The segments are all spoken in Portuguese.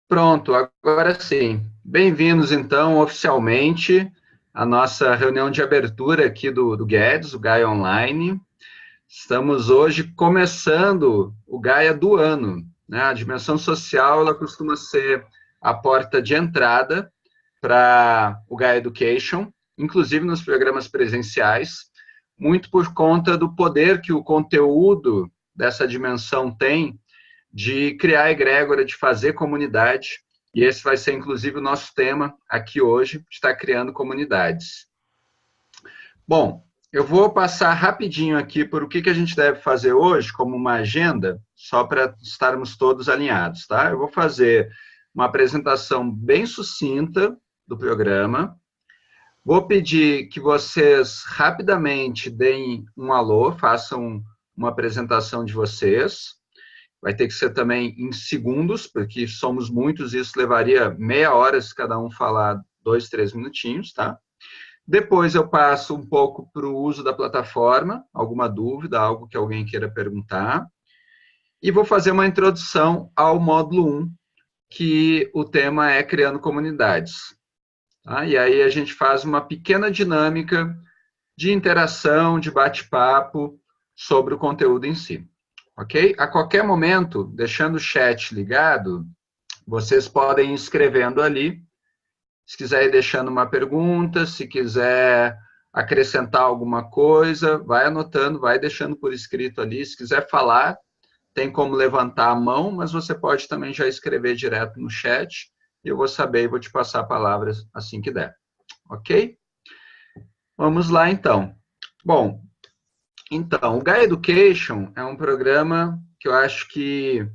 Pronto, agora sim. Bem-vindos, então, oficialmente à nossa reunião de abertura aqui do Guedes, o Gaia Online. Estamos hoje começando o Gaia do ano, né? A dimensão social, ela costuma ser a porta de entrada para o Gaia Education, inclusive nos programas presenciais, muito por conta do poder que o conteúdo dessa dimensão tem de criar egrégora, de fazer comunidade, e esse vai ser, inclusive, o nosso tema aqui hoje, está criando comunidades. Bom, eu vou passar rapidinho aqui por o que a gente deve fazer hoje, como uma agenda, só para estarmos todos alinhados, tá? Eu vou fazer uma apresentação bem sucinta do programa, vou pedir que vocês rapidamente deem um alô, façam uma apresentação de vocês. Vai ter que ser também em segundos, porque somos muitos e isso levaria meia hora se cada um falar 2, 3 minutinhos, tá? Depois eu passo um pouco para o uso da plataforma, alguma dúvida, algo que alguém queira perguntar. E vou fazer uma introdução ao módulo 1, que o tema é Criando Comunidades. Tá? E aí a gente faz uma pequena dinâmica de interação, de bate-papo sobre o conteúdo em si. Ok? A qualquer momento, deixando o chat ligado, vocês podem ir escrevendo ali. Se quiser ir deixando uma pergunta, se quiser acrescentar alguma coisa, vai anotando, vai deixando por escrito ali. Se quiser falar, tem como levantar a mão, mas você pode também já escrever direto no chat e eu vou saber e vou te passar a palavra assim que der. Ok? Vamos lá, então. Bom, então, o Gaia Education é um programa que eu acho que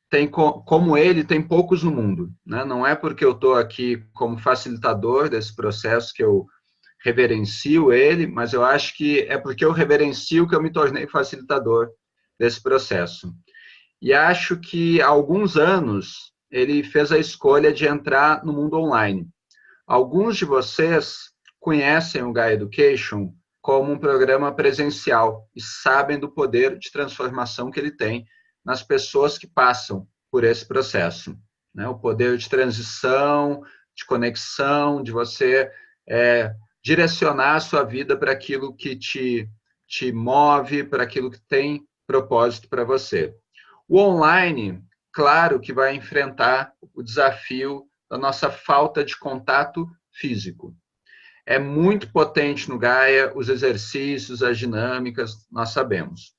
tem, como ele, tem poucos no mundo, né? Não é porque eu estou aqui como facilitador desse processo que eu reverencio ele, mas eu acho que é porque eu reverencio que eu me tornei facilitador desse processo. E acho que há alguns anos ele fez a escolha de entrar no mundo online. Alguns de vocês conhecem o Gaia Education como um programa presencial e sabem do poder de transformação que ele tem nas pessoas que passam por esse processo. Né? O poder de transição, de conexão, de você direcionar a sua vida para aquilo que te move, para aquilo que tem propósito para você. O online, claro que vai enfrentar o desafio da nossa falta de contato físico. É muito potente no Gaia, os exercícios, as dinâmicas, nós sabemos.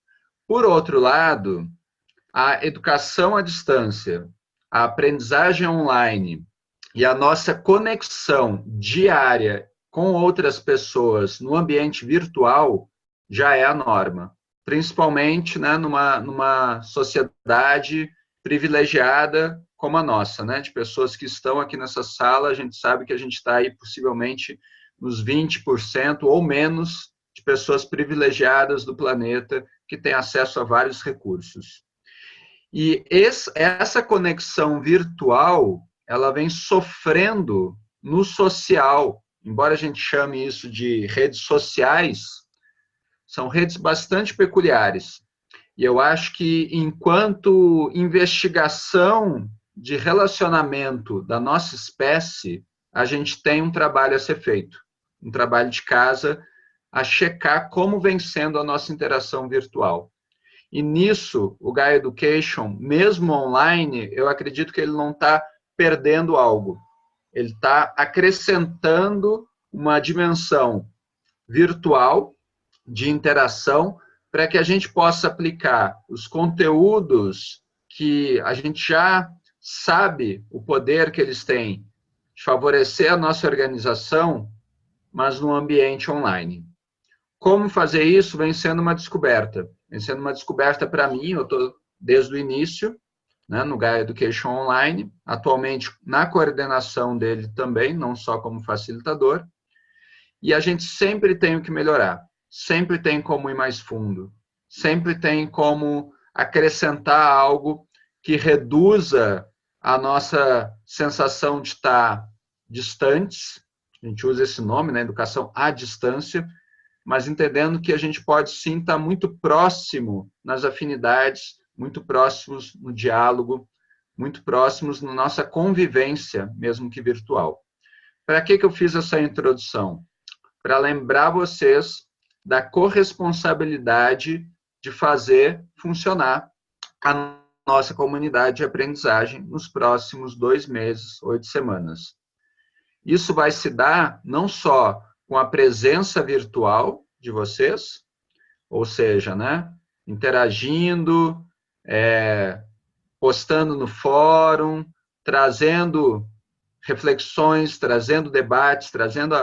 Por outro lado, a educação à distância, a aprendizagem online e a nossa conexão diária com outras pessoas no ambiente virtual já é a norma, principalmente, né, numa sociedade privilegiada como a nossa, né, de pessoas que estão aqui nessa sala. A gente sabe que a gente está aí possivelmente nos 20% ou menos de pessoas privilegiadas do planeta que têm acesso a vários recursos. E essa conexão virtual, ela vem sofrendo no social, embora a gente chame isso de redes sociais, são redes bastante peculiares. E eu acho que, enquanto investigação de relacionamento da nossa espécie, a gente tem um trabalho a ser feito, um trabalho de casa a checar como vem sendo a nossa interação virtual. E nisso, o Gaia Education, mesmo online, eu acredito que ele não está perdendo algo. Ele está acrescentando uma dimensão virtual de interação para que a gente possa aplicar os conteúdos que a gente já sabe o poder que eles têm de favorecer a nossa organização, mas no ambiente online. Como fazer isso vem sendo uma descoberta. Vem sendo uma descoberta para mim, eu estou desde o início, né, no Gaia Education Online, atualmente na coordenação dele também, não só como facilitador, e a gente sempre tem o que melhorar, sempre tem como ir mais fundo, sempre tem como acrescentar algo que reduza a nossa sensação de estar distantes, a gente usa esse nome, né, educação à distância, mas entendendo que a gente pode sim estar muito próximo nas afinidades, muito próximos no diálogo, muito próximos na nossa convivência, mesmo que virtual. Para que eu fiz essa introdução? Para lembrar vocês da corresponsabilidade de fazer funcionar a nossa comunidade de aprendizagem nos próximos 2 meses, 8 semanas. Isso vai se dar não só com a presença virtual de vocês, ou seja, né, interagindo, postando no fórum, trazendo reflexões, trazendo debates, trazendo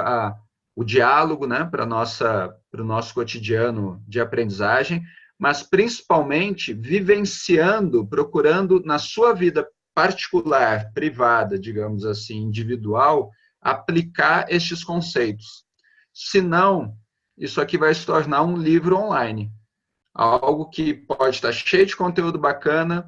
o diálogo, né, para o nosso cotidiano de aprendizagem, mas principalmente vivenciando, procurando na sua vida particular, privada, digamos assim, individual, aplicar estes conceitos. Senão, isso aqui vai se tornar um livro online. Algo que pode estar cheio de conteúdo bacana,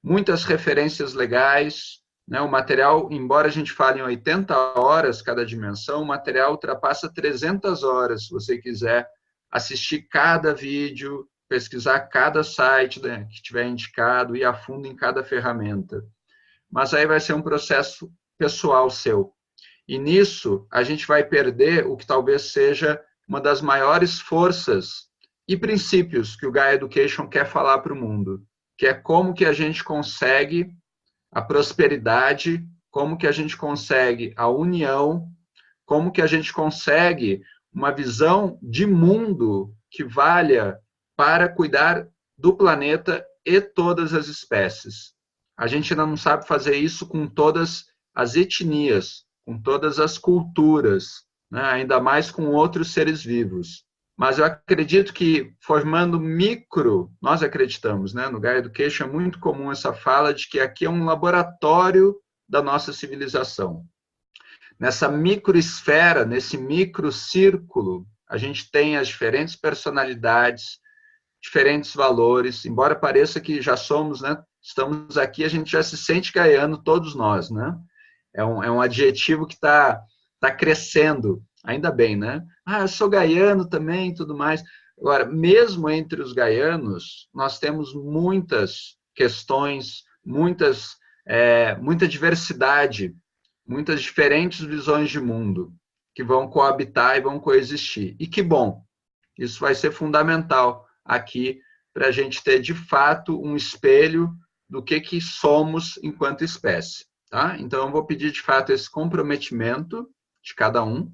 muitas referências legais, né? O material, embora a gente fale em 80 horas cada dimensão, o material ultrapassa 300 horas, se você quiser assistir cada vídeo, pesquisar cada site, né, que tiver indicado, ir a fundo em cada ferramenta. Mas aí vai ser um processo pessoal seu. E nisso, a gente vai perder o que talvez seja uma das maiores forças e princípios que o Gaia Education quer falar para o mundo, que é como que a gente consegue a prosperidade, como que a gente consegue a união, como que a gente consegue uma visão de mundo que valha para cuidar do planeta e todas as espécies. A gente ainda não sabe fazer isso com todas as etnias, com todas as culturas, né? Ainda mais com outros seres vivos. Mas eu acredito que formando nós acreditamos, né? No Gaia Education é muito comum essa fala de que aqui é um laboratório da nossa civilização. Nessa microesfera, nesse microcírculo, a gente tem as diferentes personalidades, diferentes valores, embora pareça que já somos, né? Estamos aqui, a gente já se sente gaiano, todos nós, né? É um adjetivo que está crescendo, ainda bem, né? Ah, eu sou gaiano também, tudo mais. Agora, mesmo entre os gaianos, nós temos muitas questões, muita diversidade, muitas diferentes visões de mundo que vão coabitar e vão coexistir. E que bom, isso vai ser fundamental aqui para a gente ter, de fato, um espelho do que somos enquanto espécie. Tá? Então, eu vou pedir, de fato, esse comprometimento de cada um,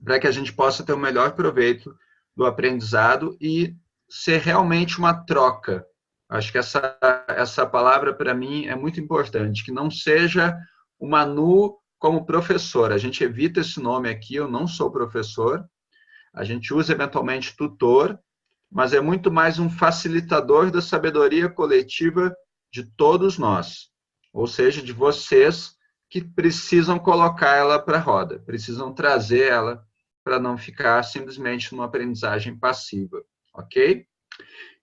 para que a gente possa ter o melhor proveito do aprendizado e ser realmente uma troca. Acho que essa palavra, para mim, é muito importante, que não seja o Manu como professor. A gente evita esse nome aqui, eu não sou professor, a gente usa eventualmente tutor, mas é muito mais um facilitador da sabedoria coletiva de todos nós, ou seja, de vocês que precisam colocar ela para a roda, precisam trazer ela para não ficar simplesmente numa aprendizagem passiva, ok?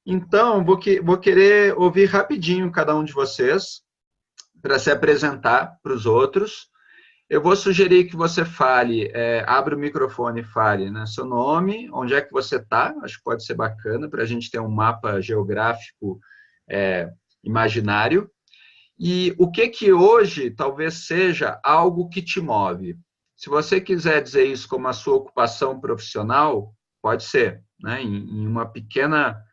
Então, vou querer ouvir rapidinho cada um de vocês para se apresentar para os outros. Eu vou sugerir que você fale, abra o microfone e fale, né, seu nome, onde é que você está, acho que pode ser bacana para a gente ter um mapa geográfico imaginário, e o que hoje talvez seja algo que te move. Se você quiser dizer isso como a sua ocupação profissional, pode ser, né, em uma pequena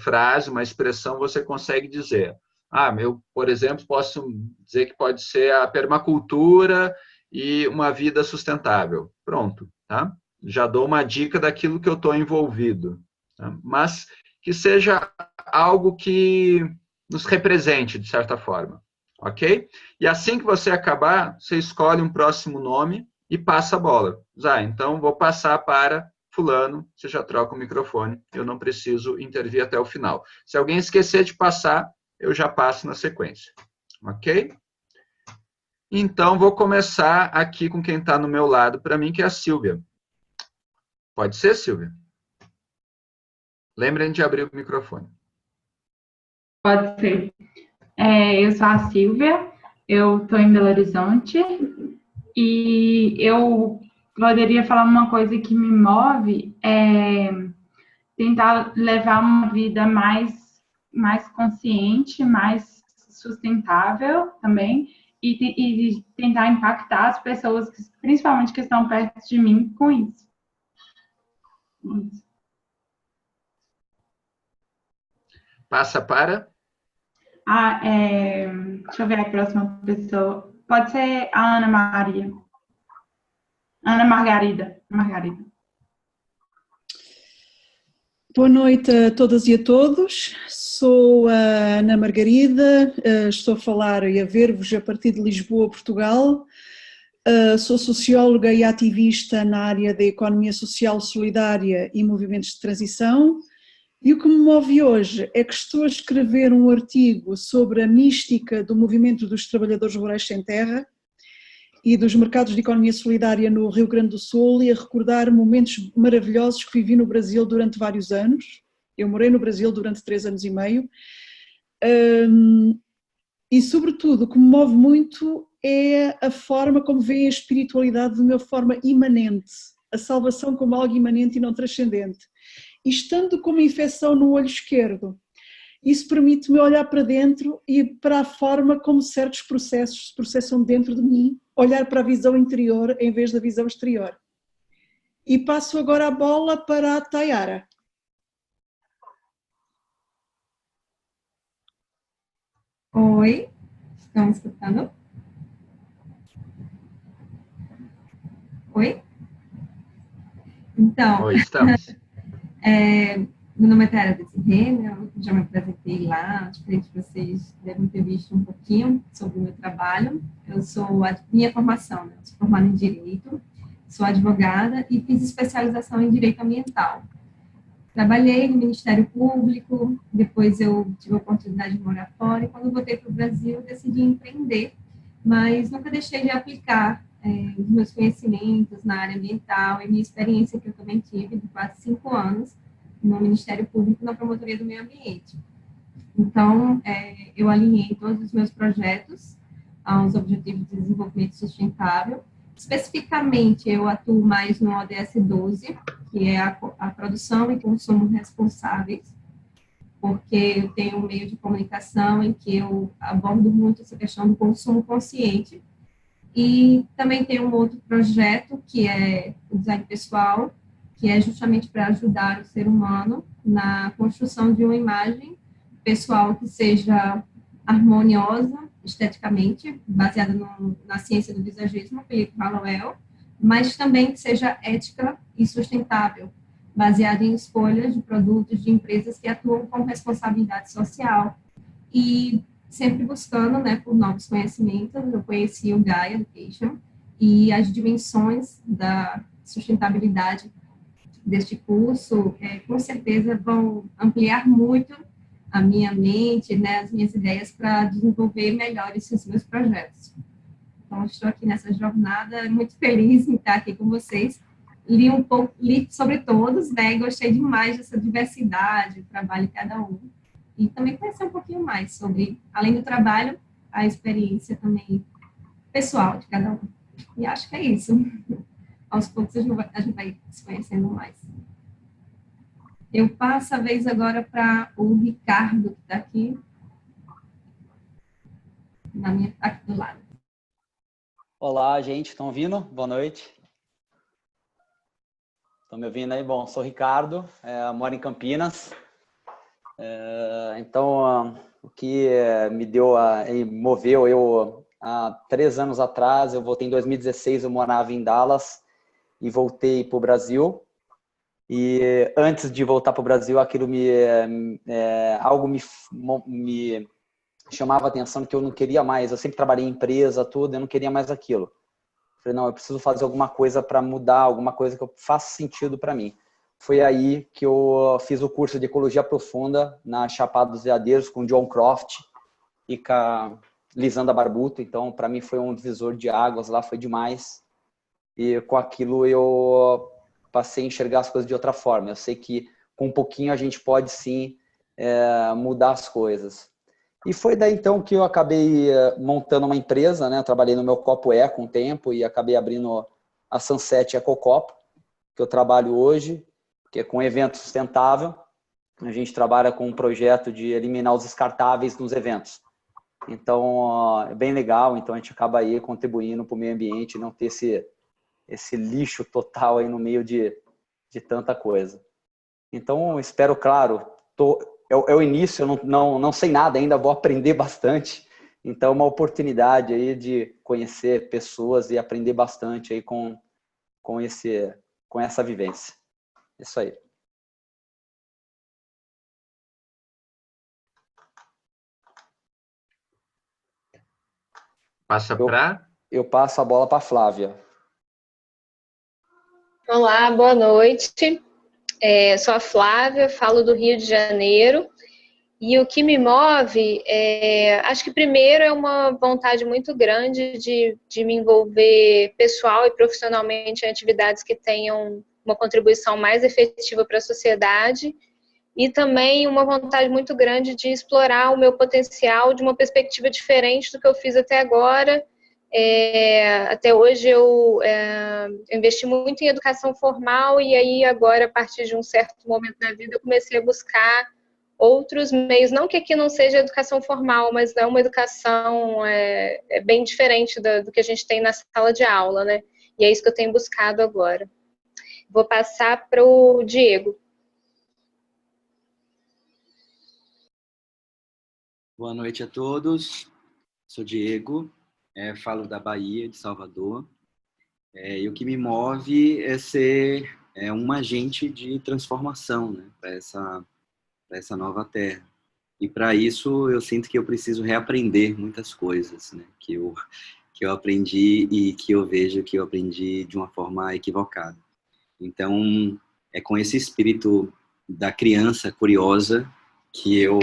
frase, uma expressão, você consegue dizer. Eu, por exemplo, posso dizer que pode ser a permacultura e uma vida sustentável. Pronto, tá? Já dou uma dica daquilo que eu estou envolvido. Tá? Mas que seja algo que nos represente, de certa forma. Ok? E assim que você acabar, você escolhe um próximo nome e passa a bola. Então vou passar para fulano, você já troca o microfone, eu não preciso intervir até o final. Se alguém esquecer de passar, eu já passo na sequência. Ok? Então, vou começar aqui com quem está no meu lado, para mim, que é a Silvia. Pode ser, Silvia? Lembrem de abrir o microfone. Pode ser. Eu sou a Silvia, eu estou em Belo Horizonte e eu poderia falar uma coisa que me move, tentar levar uma vida mais consciente, mais sustentável também e tentar impactar as pessoas, principalmente que estão perto de mim, com isso. Passa para... Deixa eu ver a próxima pessoa. Pode ser a Ana Maria. Ana Margarida. Margarida. Boa noite a todas e a todos. Sou a Ana Margarida, estou a falar e a ver-vos a partir de Lisboa, Portugal. Sou socióloga e ativista na área da economia social solidária e movimentos de transição. E o que me move hoje é que estou a escrever um artigo sobre a mística do movimento dos trabalhadores rurais sem terra e dos mercados de economia solidária no Rio Grande do Sul e a recordar momentos maravilhosos que vivi no Brasil durante vários anos. Eu morei no Brasil durante 3 anos e meio. E, sobretudo, o que me move muito é a forma como veem a espiritualidade de uma forma imanente, a salvação como algo imanente e não transcendente. E estando com uma infecção no olho esquerdo, isso permite-me olhar para dentro e para a forma como certos processos se processam dentro de mim, olhar para a visão interior em vez da visão exterior. E passo agora a bola para a Tayara. Oi, estão me escutando? Oi? Então, Oi, estamos. Meu nome é Tayara Desirê, eu já me apresentei lá, diferente que vocês devem ter visto um pouquinho sobre o meu trabalho. Eu sou, minha formação, né? Eu sou formada em Direito, sou advogada e fiz especialização em Direito Ambiental. Trabalhei no Ministério Público, depois eu tive a oportunidade de morar fora, e quando voltei para o Brasil, eu decidi empreender, mas nunca deixei de aplicar os meus conhecimentos na área ambiental e minha experiência que eu também tive de quase 5 anos no Ministério Público na Promotoria do Meio Ambiente. Então, eu alinhei todos os meus projetos aos Objetivos de Desenvolvimento Sustentável. Especificamente, eu atuo mais no ODS 12, que é a produção e consumo responsáveis, porque eu tenho um meio de comunicação em que eu abordo muito essa questão do consumo consciente. E também tem um outro projeto, que é o design pessoal, que é justamente para ajudar o ser humano na construção de uma imagem pessoal que seja harmoniosa esteticamente, baseada na ciência do visagismo, Philippe Hallowell, mas também que seja ética e sustentável, baseada em escolhas de produtos de empresas que atuam com responsabilidade social. E sempre buscando, né, por novos conhecimentos. Eu conheci o Gaia Education e as dimensões da sustentabilidade deste curso, com certeza vão ampliar muito a minha mente, né, as minhas ideias para desenvolver melhor esses meus projetos. Então, estou aqui nessa jornada, muito feliz em estar aqui com vocês. Li sobre todos, né, e gostei demais dessa diversidade, o trabalho de cada um. E também conhecer um pouquinho mais sobre, além do trabalho, a experiência também pessoal de cada um. E acho que é isso. Aos poucos a gente vai se conhecendo mais. Eu passo a vez agora para o Ricardo, que está aqui, aqui do lado. Olá, gente, estão ouvindo? Boa noite. Estão me ouvindo aí? Bom, sou o Ricardo, moro em Campinas. Então, o que moveu eu, há 3 anos atrás, eu voltei em 2016, eu morava em Dallas e voltei para o Brasil. E antes de voltar para o Brasil, aquilo algo me chamava a atenção, que eu não queria mais. Eu sempre trabalhei em empresa, tudo, eu não queria mais aquilo. Falei, não, eu preciso fazer alguma coisa para mudar, alguma coisa que faça sentido para mim. Foi aí que eu fiz o curso de Ecologia Profunda na Chapada dos Veadeiros com John Croft e com a Lisanda Barbuto. Então, para mim foi um divisor de águas lá, foi demais. E com aquilo eu passei a enxergar as coisas de outra forma. Eu sei que com um pouquinho a gente pode sim mudar as coisas. E foi daí então que eu acabei montando uma empresa, né? Eu trabalhei no meu Copo Eco um tempo e acabei abrindo a Sunset Ecocopo, que eu trabalho hoje, que é com evento sustentável. A gente trabalha com um projeto de eliminar os descartáveis nos eventos. Então, é bem legal. Então, a gente acaba aí contribuindo para o meio ambiente, não ter esse lixo total aí no meio de tanta coisa. Então, espero, claro, é o início, eu não sei nada ainda, vou aprender bastante. Então, é uma oportunidade aí de conhecer pessoas e aprender bastante aí com essa vivência. Isso aí. Passa para... Eu passo a bola para a Flávia. Olá, boa noite. Sou a Flávia, falo do Rio de Janeiro. E o que me move, acho que primeiro é uma vontade muito grande de me envolver pessoal e profissionalmente em atividades que tenham uma contribuição mais efetiva para a sociedade. E também uma vontade muito grande de explorar o meu potencial de uma perspectiva diferente do que eu fiz até agora. Até hoje eu investi muito em educação formal e aí agora, a partir de um certo momento da vida, eu comecei a buscar outros meios, não que aqui não seja educação formal, mas é uma educação bem diferente do que a gente tem na sala de aula, né? E é isso que eu tenho buscado agora. Vou passar para o Diego. Boa noite a todos, sou Diego, falo da Bahia, de Salvador, e o que me move é ser um agente de transformação, né, para essa nova terra. E para isso eu sinto que eu preciso reaprender muitas coisas, né, que eu aprendi e que eu vejo que eu aprendi de uma forma equivocada. Então, é com esse espírito da criança curiosa que eu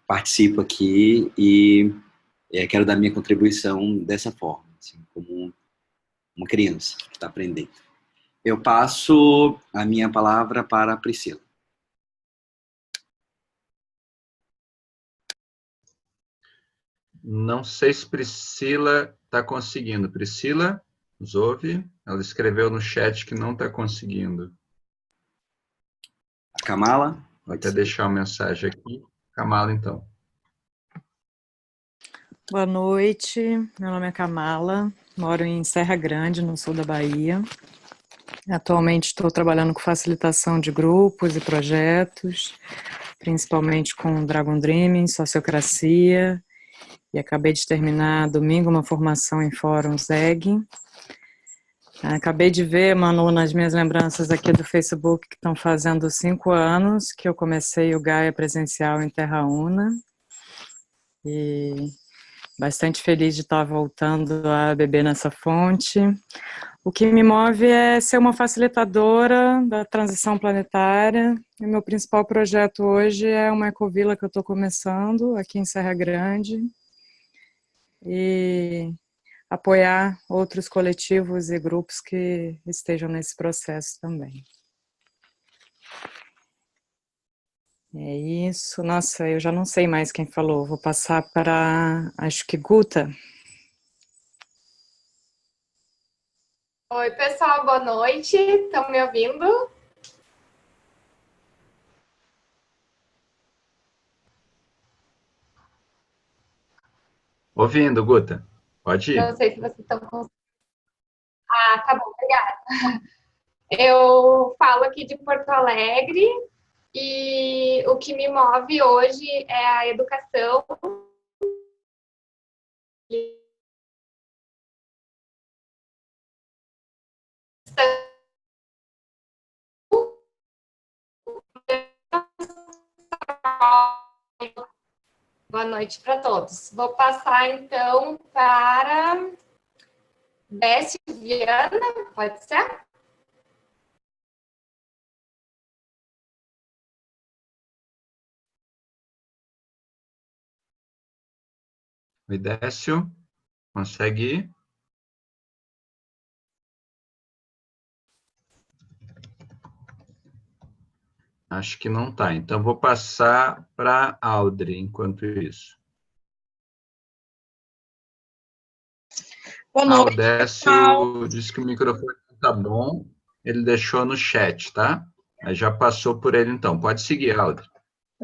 participo aqui e quero dar minha contribuição dessa forma, assim, como uma criança que está aprendendo. Eu passo a minha palavra para a Priscila. Não sei se Priscila está conseguindo. Priscila, nos ouve? Ela escreveu no chat que não está conseguindo. A Kamala? Vou até deixar uma mensagem aqui. Kamala, então. Boa noite, meu nome é Kamala, moro em Serra Grande, no sul da Bahia. Atualmente estou trabalhando com facilitação de grupos e projetos, principalmente com Dragon Dreaming, Sociocracia, e acabei de terminar domingo uma formação em Fórum ZEG. Acabei de ver, Manu, nas minhas lembranças aqui do Facebook, que estão fazendo 5 anos que eu comecei o Gaia presencial em Terra Una, e bastante feliz de estar voltando a beber nessa fonte. O que me move é ser uma facilitadora da transição planetária. E meu principal projeto hoje é uma ecovila que eu estou começando aqui em Serra Grande. E apoiar outros coletivos e grupos que estejam nesse processo também. É isso. Nossa, eu já não sei mais quem falou. Vou passar para, acho que Guta. Oi, pessoal, boa noite. Estão me ouvindo? Ouvindo, Guta. Pode ir. Não sei se vocês estão conseguindo. Ah, tá bom, obrigada. Eu falo aqui de Porto Alegre e o que me move hoje é a educação. Boa noite para todos. Vou passar, então, para Décio Viana, pode ser? Oi, Décio. Consegue ir? Acho que não está. Então, vou passar para Audrey enquanto isso. Boa noite, O Décio disse que o microfone está bom. Ele deixou no chat, tá? Mas já passou por ele, então. Pode seguir, Audrey.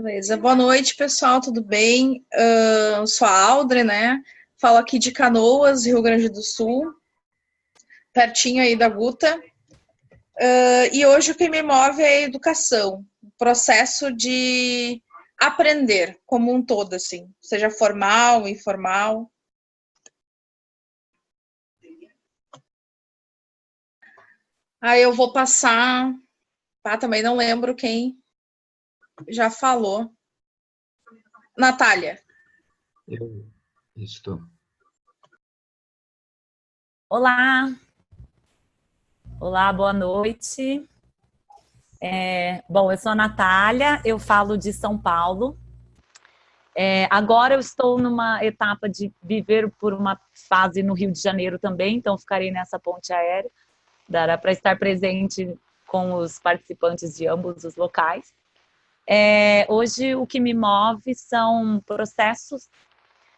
Beleza. Boa noite, pessoal, tudo bem? Eu sou a Aldre, né? Falo aqui de Canoas, Rio Grande do Sul, pertinho aí da Guta. E hoje o que me move é a educação, o processo de aprender como um todo, assim, seja formal, informal. Aí eu vou passar, também não lembro quem já falou. Natália. Estou. Olá. Olá, boa noite. Bom, eu sou a Natália, eu falo de São Paulo. Agora eu estou numa etapa de viver por uma fase no Rio de Janeiro também, então ficarei nessa ponte aérea. Dará para estar presente com os participantes de ambos os locais. Hoje o que me move são processos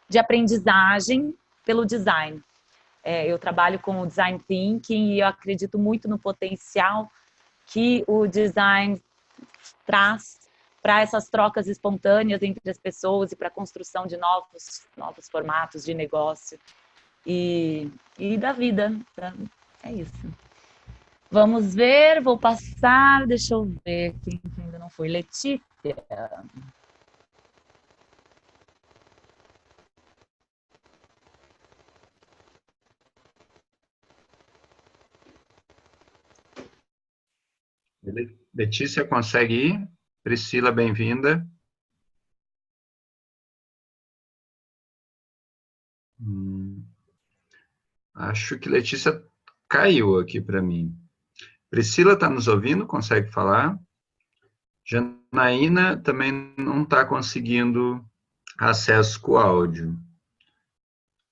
de aprendizagem pelo design. Eu trabalho com o design thinking e eu acredito muito no potencial que o design traz para essas trocas espontâneas entre as pessoas e para a construção de novos formatos de negócio e da vida. É isso. Vamos ver, vou passar, deixa eu ver quem ainda não foi. Letícia. Letícia, consegue ir? Priscila, bem-vinda. Acho que Letícia caiu aqui para mim. Priscila está nos ouvindo? Consegue falar? Janaína também não está conseguindo acesso com o áudio.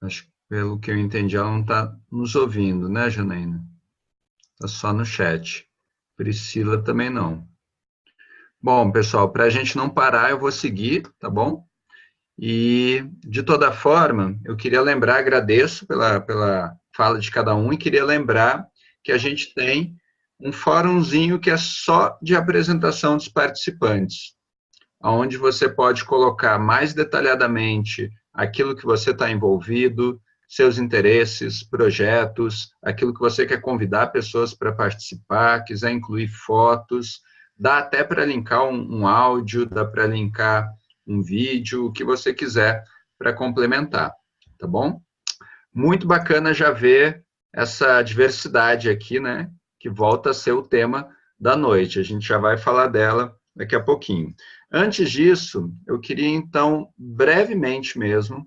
Acho que, pelo que eu entendi, ela não está nos ouvindo, né, Janaína? Está só no chat. Priscila também não. Bom, pessoal, para a gente não parar, eu vou seguir, tá bom? E, de toda forma, eu queria lembrar, agradeço pela fala de cada um, e queria lembrar que a gente tem um fórumzinho que é só de apresentação dos participantes, onde você pode colocar mais detalhadamente aquilo que você está envolvido, seus interesses, projetos, aquilo que você quer convidar pessoas para participar, quiser incluir fotos, dá até para linkar um áudio, dá para linkar um vídeo, o que você quiser para complementar, tá bom? Muito bacana já ver essa diversidade aqui, né, que volta a ser o tema da noite. A gente já vai falar dela daqui a pouquinho. Antes disso, eu queria, então, brevemente mesmo,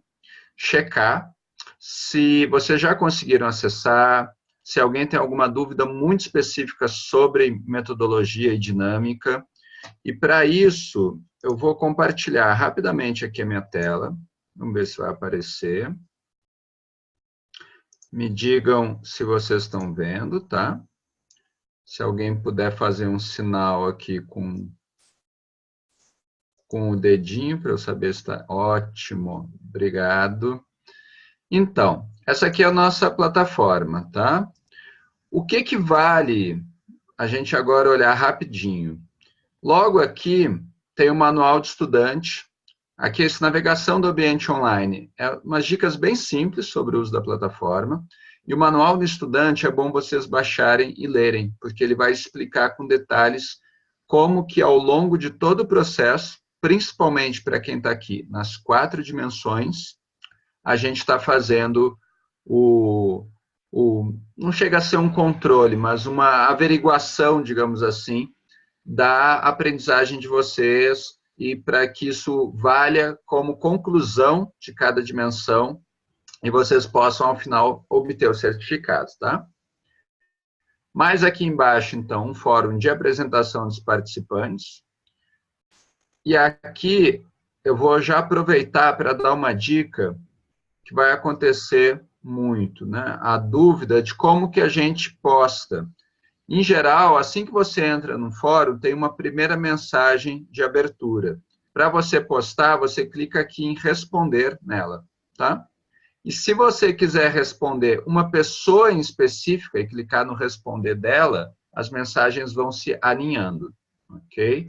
checar se vocês já conseguiram acessar, se alguém tem alguma dúvida muito específica sobre metodologia e dinâmica. E, para isso, eu vou compartilhar rapidamente aqui a minha tela. Vamos ver se vai aparecer. Me digam se vocês estão vendo, tá? Se alguém puder fazer um sinal aqui com o dedinho para eu saber se está ótimo. Obrigado. Então, essa aqui é a nossa plataforma, tá? O que vale a gente agora olhar rapidinho? Logo aqui tem o manual de estudante. Aqui, essa navegação do ambiente online. É umas dicas bem simples sobre o uso da plataforma. E o manual do estudante é bom vocês baixarem e lerem, porque ele vai explicar com detalhes como que ao longo de todo o processo, principalmente para quem está aqui nas 4 dimensões, a gente está fazendo não chega a ser um controle, mas uma averiguação, digamos assim, da aprendizagem de vocês e para que isso valha como conclusão de cada dimensão e vocês possam, ao final, obter os certificados, tá? Mais aqui embaixo, então, um fórum de apresentação dos participantes. E aqui eu vou já aproveitar para dar uma dica que vai acontecer muito, né? A dúvida de como que a gente posta. Em geral, assim que você entra no fórum, tem uma primeira mensagem de abertura. Para você postar, você clica aqui em responder nela, tá? E se você quiser responder uma pessoa em específica e clicar no responder dela, as mensagens vão se alinhando, ok?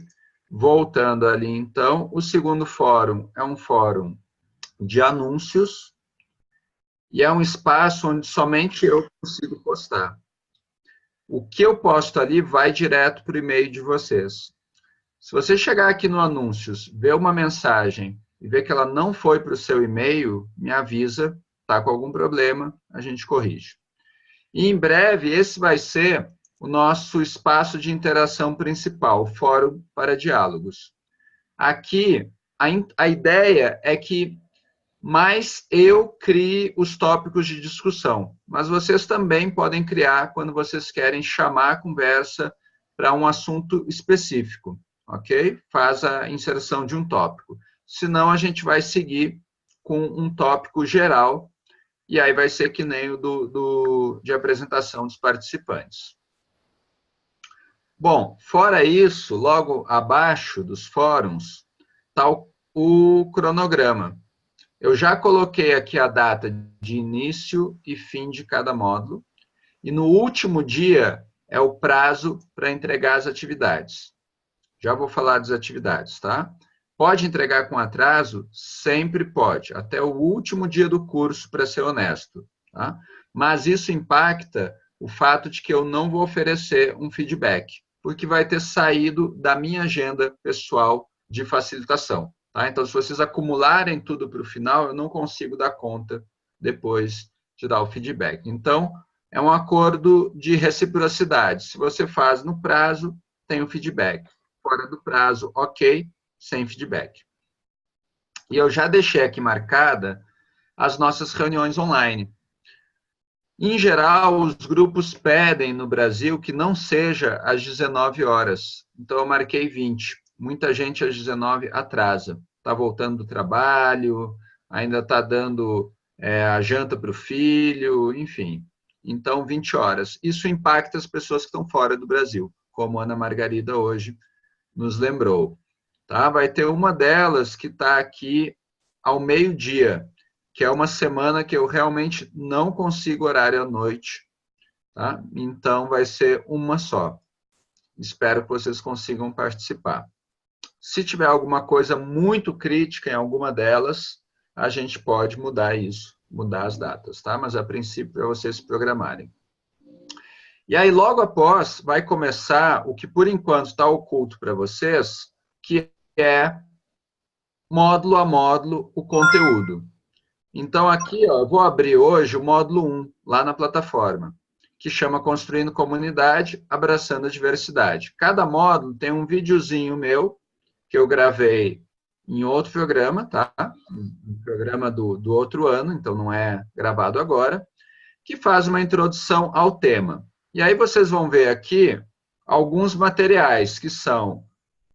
Voltando ali, então, o segundo fórum é um fórum de anúncios e é um espaço onde somente eu consigo postar. O que eu posto ali vai direto para o e-mail de vocês. Se você chegar aqui no anúncios, ver uma mensagem e ver que ela não foi para o seu e-mail, me avisa, está com algum problema, a gente corrige. E em breve, esse vai ser o nosso espaço de interação principal, o Fórum para Diálogos. Aqui, a ideia é que mais eu crie os tópicos de discussão, mas vocês também podem criar quando vocês querem chamar a conversa para um assunto específico, ok? Faz a inserção de um tópico. Senão, a gente vai seguir com um tópico geral, e aí vai ser que nem o de apresentação dos participantes. Bom, fora isso, logo abaixo dos fóruns, está o cronograma. Eu já coloquei aqui a data de início e fim de cada módulo, e no último dia é o prazo para entregar as atividades. Já vou falar das atividades, tá? Pode entregar com atraso? Sempre pode, até o último dia do curso, para ser honesto, tá? Mas isso impacta o fato de que eu não vou oferecer um feedback, porque vai ter saído da minha agenda pessoal de facilitação. Tá? Então, se vocês acumularem tudo para o final, eu não consigo dar conta depois de dar o feedback. Então, é um acordo de reciprocidade. Se você faz no prazo, tem o feedback. Fora do prazo, ok, sem feedback. E eu já deixei aqui marcada as nossas reuniões online. Em geral, os grupos pedem no Brasil que não seja às 19 horas. Então, eu marquei 20. Muita gente às 19 atrasa. Está voltando do trabalho, ainda está dando a janta para o filho, enfim. Então, 20 horas. Isso impacta as pessoas que estão fora do Brasil, como a Ana Margarida hoje nos lembrou. Tá? Vai ter uma delas que está aqui ao meio-dia, que é uma semana que eu realmente não consigo horário à noite. Tá? Então, vai ser uma só. Espero que vocês consigam participar. Se tiver alguma coisa muito crítica em alguma delas, a gente pode mudar isso, mudar as datas, tá? Mas, a princípio, é vocês se programarem. E aí, logo após, vai começar o que, por enquanto, está oculto para vocês, que é, módulo a módulo, o conteúdo. Então, aqui, ó, eu vou abrir hoje o módulo 1, lá na plataforma, que chama Construindo Comunidade, Abraçando a Diversidade. Cada módulo tem um videozinho meu, que eu gravei em outro programa, tá? Um programa do outro ano, então não é gravado agora, que faz uma introdução ao tema. E aí vocês vão ver aqui alguns materiais, que são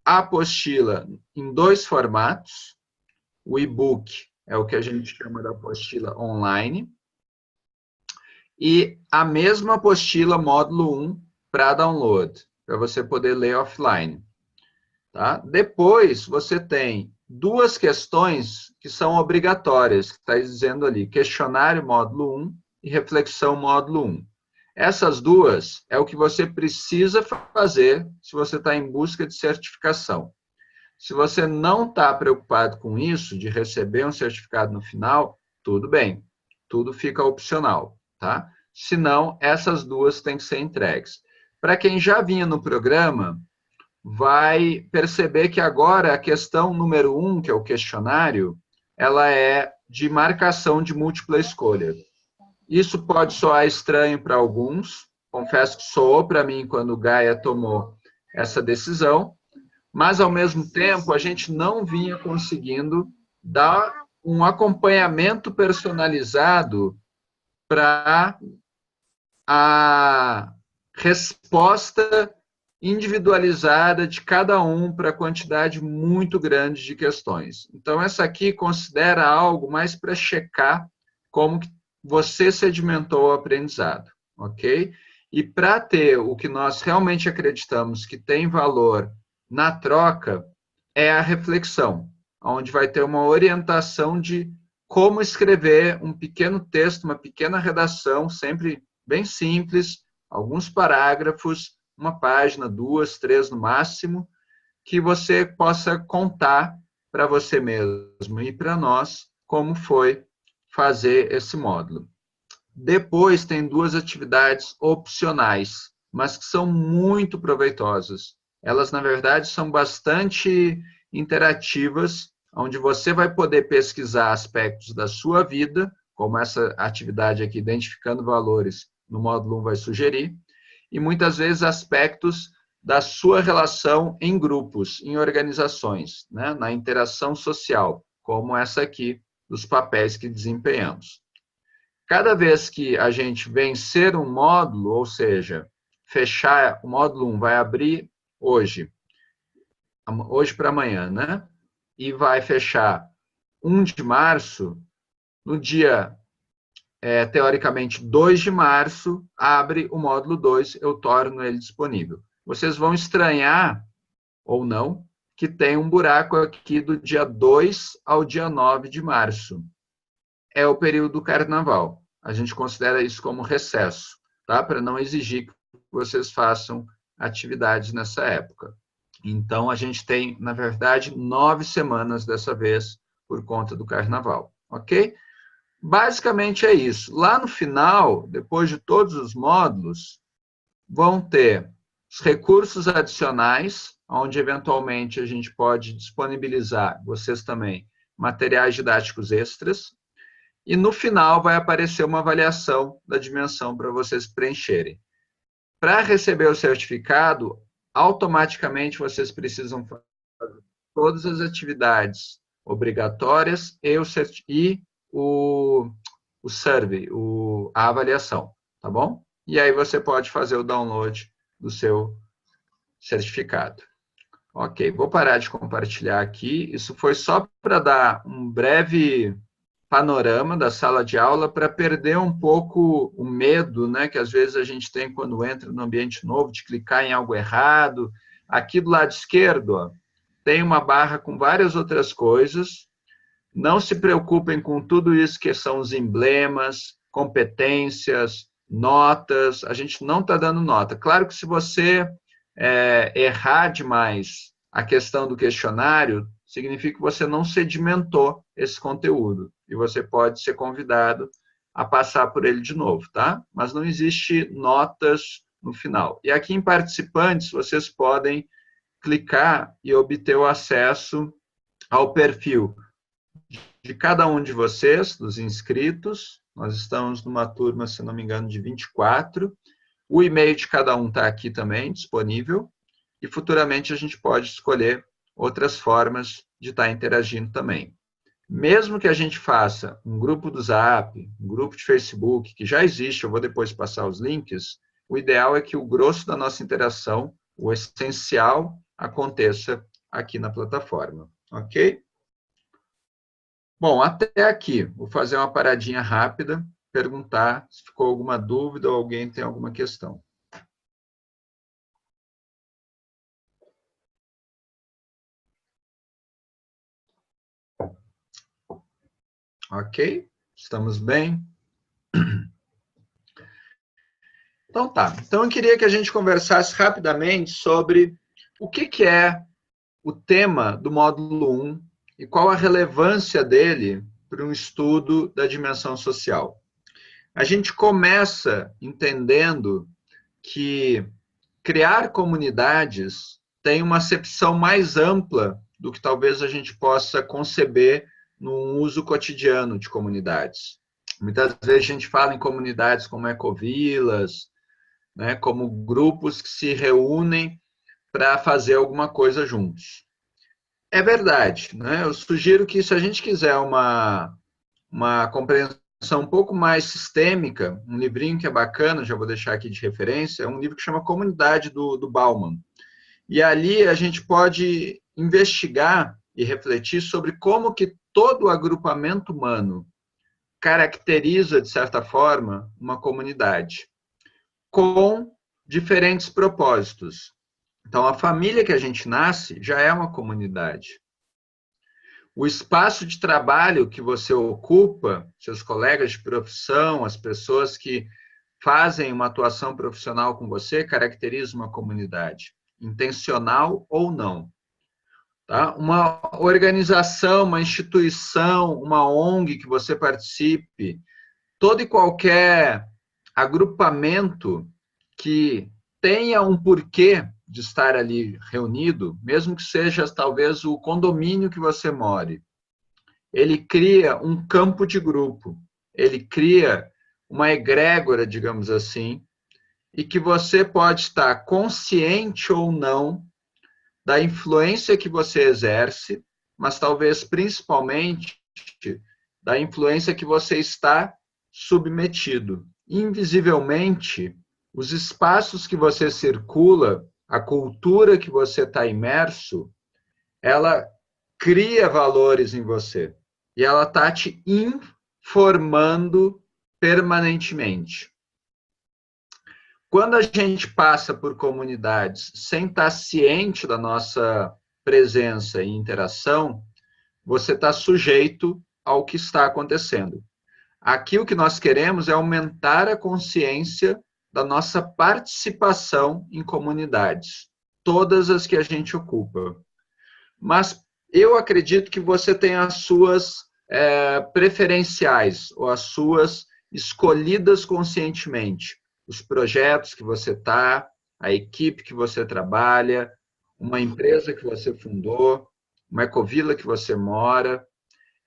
a apostila em 2 formatos, o e-book é o que a gente chama da apostila online, e a mesma apostila módulo 1 para download, para você poder ler offline. Tá? Depois, você tem 2 questões que são obrigatórias, que está dizendo ali, questionário módulo 1 e reflexão módulo 1. Essas 2 é o que você precisa fazer se você está em busca de certificação. Se você não está preocupado com isso, de receber um certificado no final, tudo bem, tudo fica opcional, tá? Se não, essas 2 têm que ser entregues. Para quem já vinha no programa, vai perceber que agora a questão número 1, que é o questionário, ela é de marcação de múltipla escolha. Isso pode soar estranho para alguns, confesso que soou para mim quando o Gaia tomou essa decisão, mas, ao mesmo tempo, a gente não vinha conseguindo dar um acompanhamento personalizado para a resposta individualizada de cada um para a quantidade muito grande de questões. Então, essa aqui considera algo mais para checar como que você sedimentou o aprendizado, ok? E para ter o que nós realmente acreditamos que tem valor na troca, é a reflexão, onde vai ter uma orientação de como escrever um pequeno texto, uma pequena redação, sempre bem simples, alguns parágrafos, uma página, 2, 3 no máximo, que você possa contar para você mesmo e para nós como foi fazer esse módulo. Depois tem 2 atividades opcionais, mas que são muito proveitosas. Elas, na verdade, são bastante interativas, onde você vai poder pesquisar aspectos da sua vida, como essa atividade aqui, identificando valores, no módulo 1 vai sugerir, e muitas vezes aspectos da sua relação em grupos, em organizações, né? Na interação social, como essa aqui, dos papéis que desempenhamos. Cada vez que a gente vencer um módulo, ou seja, fechar o módulo 1, vai abrir hoje para amanhã, né? E vai fechar 1 de março, no dia, teoricamente, 2 de março, abre o módulo 2, eu torno ele disponível. Vocês vão estranhar, ou não, que tem um buraco aqui do dia 2 ao dia 9 de março. É o período do carnaval. A gente considera isso como recesso, tá? Para não exigir que vocês façam atividades nessa época. Então, a gente tem, na verdade, 9 semanas dessa vez por conta do carnaval, ok? Basicamente é isso. Lá no final, depois de todos os módulos, vão ter os recursos adicionais, onde eventualmente a gente pode disponibilizar, vocês também, materiais didáticos extras, e no final vai aparecer uma avaliação da dimensão para vocês preencherem. Para receber o certificado, automaticamente vocês precisam fazer todas as atividades obrigatórias e o survey, a avaliação, tá bom? E aí você pode fazer o download do seu certificado. Ok, vou parar de compartilhar aqui. Isso foi só para dar um breve panorama da sala de aula, para perder um pouco o medo, né, que às vezes a gente tem quando entra no ambiente novo, de clicar em algo errado. Aqui do lado esquerdo, ó, tem uma barra com várias outras coisas. Não se preocupem com tudo isso que são os emblemas, competências, notas. A gente não está dando nota. Claro que se você errar demais a questão do questionário, significa que você não sedimentou esse conteúdo. E você pode ser convidado a passar por ele de novo, tá? Mas não existe notas no final. E aqui em participantes, vocês podem clicar e obter o acesso ao perfil de cada um de vocês, dos inscritos. Nós estamos numa turma, se não me engano, de 24. O e-mail de cada um está aqui também, disponível. E futuramente a gente pode escolher outras formas de estar interagindo também. Mesmo que a gente faça um grupo do Zap, um grupo de Facebook, que já existe, eu vou depois passar os links, o ideal é que o grosso da nossa interação, o essencial, aconteça aqui na plataforma, ok? Bom, até aqui. Vou fazer uma paradinha rápida, perguntar se ficou alguma dúvida ou alguém tem alguma questão. Ok? Estamos bem? Então tá. Então eu queria que a gente conversasse rapidamente sobre o que é o tema do módulo 1 e qual a relevância dele para um estudo da dimensão social. A gente começa entendendo que criar comunidades tem uma acepção mais ampla do que talvez a gente possa conceber num uso cotidiano de comunidades. Muitas vezes a gente fala em comunidades como ecovilas, né, como grupos que se reúnem para fazer alguma coisa juntos. É verdade, né? Eu sugiro que, se a gente quiser uma compreensão um pouco mais sistêmica, um livrinho que é bacana, já vou deixar aqui de referência, é um livro que chama Comunidade, do Bauman. E ali a gente pode investigar e refletir sobre como que todo o agrupamento humano caracteriza, de certa forma, uma comunidade, com diferentes propósitos. Então, a família que a gente nasce já é uma comunidade. O espaço de trabalho que você ocupa, seus colegas de profissão, as pessoas que fazem uma atuação profissional com você, caracteriza uma comunidade, intencional ou não. tá? Uma organização, uma instituição, uma ONG que você participe, todo e qualquer agrupamento que tenha um porquê de estar ali reunido, mesmo que seja talvez o condomínio que você more, ele cria um campo de grupo, ele cria uma egrégora, digamos assim, e que você pode estar consciente ou não da influência que você exerce, mas talvez principalmente da influência que você está submetido. Invisivelmente, os espaços que você circula, a cultura que você está imerso, ela cria valores em você e ela está te informando permanentemente. Quando a gente passa por comunidades sem estar ciente da nossa presença e interação, você está sujeito ao que está acontecendo. Aqui o que nós queremos é aumentar a consciência da nossa participação em comunidades, todas as que a gente ocupa. Mas eu acredito que você tem as suas preferenciais, ou as suas escolhidas conscientemente. Os projetos que você está, a equipe que você trabalha, uma empresa que você fundou, uma ecovila que você mora.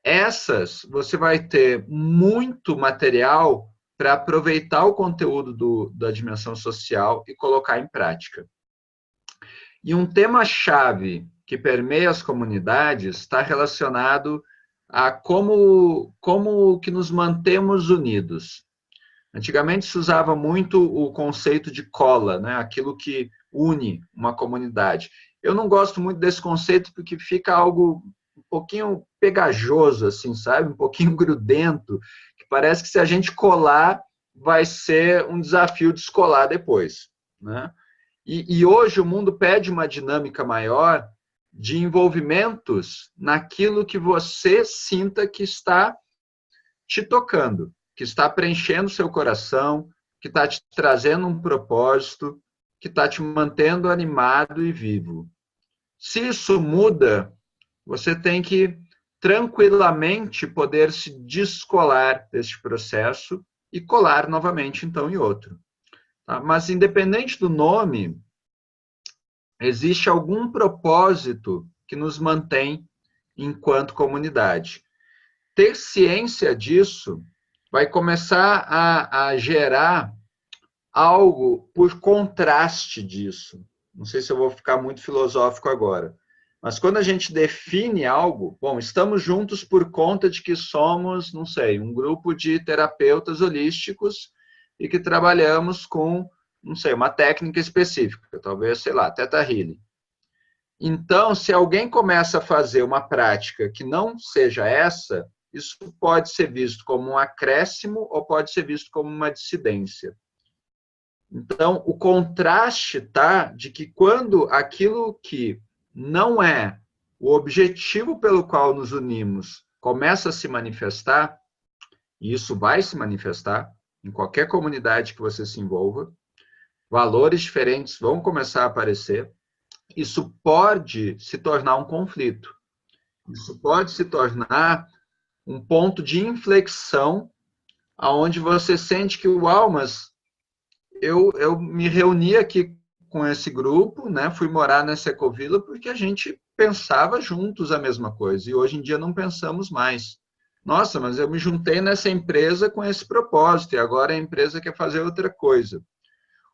Essas, você vai ter muito material para aproveitar o conteúdo da dimensão social e colocar em prática. E um tema-chave que permeia as comunidades está relacionado a como que nos mantemos unidos. Antigamente se usava muito o conceito de cola, né? Aquilo que une uma comunidade. Eu não gosto muito desse conceito porque fica algo um pouquinho pegajoso, assim, sabe? Um pouquinho grudento, que parece que se a gente colar, vai ser um desafio descolar depois, né? E hoje o mundo pede uma dinâmica maior de envolvimentos naquilo que você sinta que está te tocando, que está preenchendo seu coração, que está te trazendo um propósito, que está te mantendo animado e vivo. Se isso muda, você tem que tranquilamente poder se descolar deste processo e colar novamente, então, em outro. Tá? Mas, independente do nome, existe algum propósito que nos mantém enquanto comunidade. Ter ciência disso vai começar a gerar algo por contraste disso. Não sei se eu vou ficar muito filosófico agora. Mas quando a gente define algo, bom, estamos juntos por conta de que somos, não sei, um grupo de terapeutas holísticos e que trabalhamos com, não sei, uma técnica específica, talvez, sei lá, Theta Healing. Então, se alguém começa a fazer uma prática que não seja essa, isso pode ser visto como um acréscimo ou pode ser visto como uma dissidência. Então, o contraste está de que quando aquilo que não é o objetivo pelo qual nos unimos começa a se manifestar, e isso vai se manifestar em qualquer comunidade que você se envolva, valores diferentes vão começar a aparecer, isso pode se tornar um conflito. Isso pode se tornar um ponto de inflexão aonde você sente que, uau, mas eu me reuni aqui com esse grupo, né? Fui morar nessa ecovila porque a gente pensava juntos a mesma coisa e hoje em dia não pensamos mais. Nossa, mas eu me juntei nessa empresa com esse propósito e agora a empresa quer fazer outra coisa.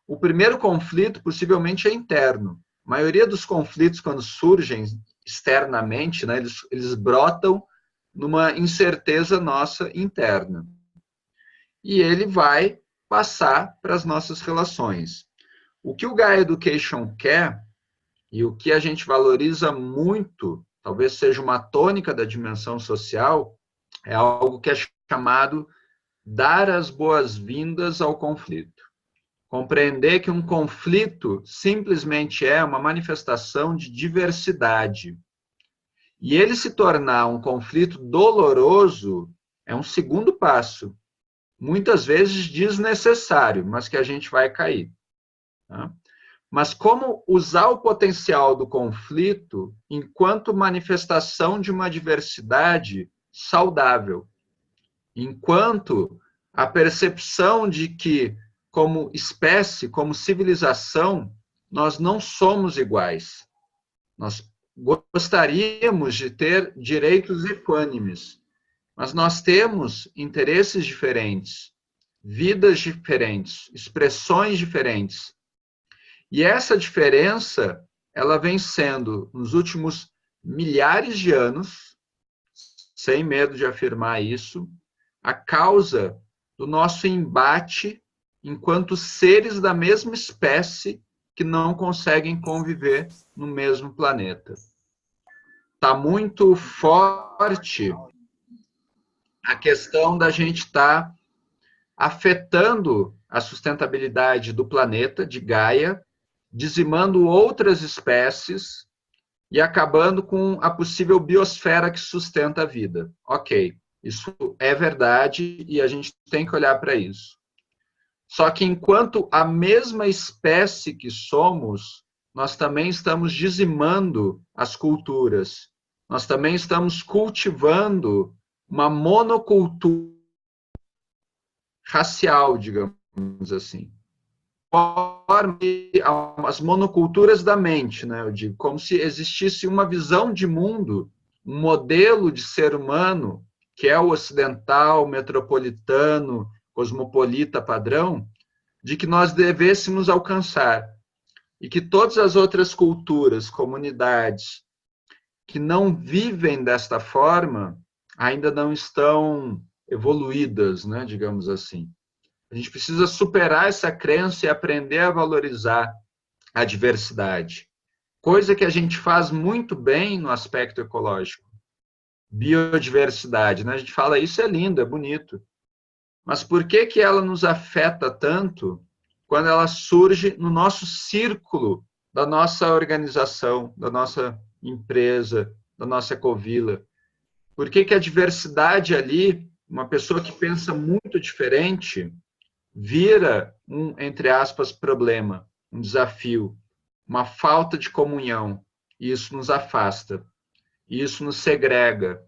O primeiro conflito possivelmente é interno. A maioria dos conflitos, quando surgem externamente, né, eles brotam numa incerteza nossa interna. E ele vai passar para as nossas relações. O que o Gaia Education quer, e o que a gente valoriza muito, talvez seja uma tônica da dimensão social, é algo que é chamado dar as boas-vindas ao conflito. Compreender que um conflito simplesmente é uma manifestação de diversidade. E ele se tornar um conflito doloroso é um segundo passo, muitas vezes desnecessário, mas que a gente vai cair. Tá? mas como usar o potencial do conflito enquanto manifestação de uma diversidade saudável, enquanto a percepção de que, como espécie, como civilização, nós não somos iguais. Nós gostaríamos de ter direitos equânimes, mas nós temos interesses diferentes, vidas diferentes, expressões diferentes. E essa diferença, ela vem sendo, nos últimos milhares de anos, sem medo de afirmar isso, a causa do nosso embate enquanto seres da mesma espécie que não conseguem conviver no mesmo planeta. Está muito forte a questão da gente estar afetando a sustentabilidade do planeta, de Gaia, dizimando outras espécies e acabando com a possível biosfera que sustenta a vida. Ok, isso é verdade e a gente tem que olhar para isso. Só que enquanto a mesma espécie que somos, nós também estamos dizimando as culturas. Nós também estamos cultivando uma monocultura racial, digamos assim. As monoculturas da mente, né? Eu digo, como se existisse uma visão de mundo, um modelo de ser humano, que é o ocidental, metropolitano, cosmopolita padrão, de que nós devêssemos alcançar. E que todas as outras culturas, comunidades, que não vivem desta forma, ainda não estão evoluídas, né, digamos assim. A gente precisa superar essa crença e aprender a valorizar a diversidade. Coisa que a gente faz muito bem no aspecto ecológico. Biodiversidade, né? A gente fala, isso é lindo, é bonito. Mas por que ela nos afeta tanto quando ela surge no nosso círculo da nossa organização, da nossa empresa, da nossa ecovila? Por que a diversidade ali, uma pessoa que pensa muito diferente, vira um, entre aspas, problema, um desafio, uma falta de comunhão, e isso nos afasta, e isso nos segrega.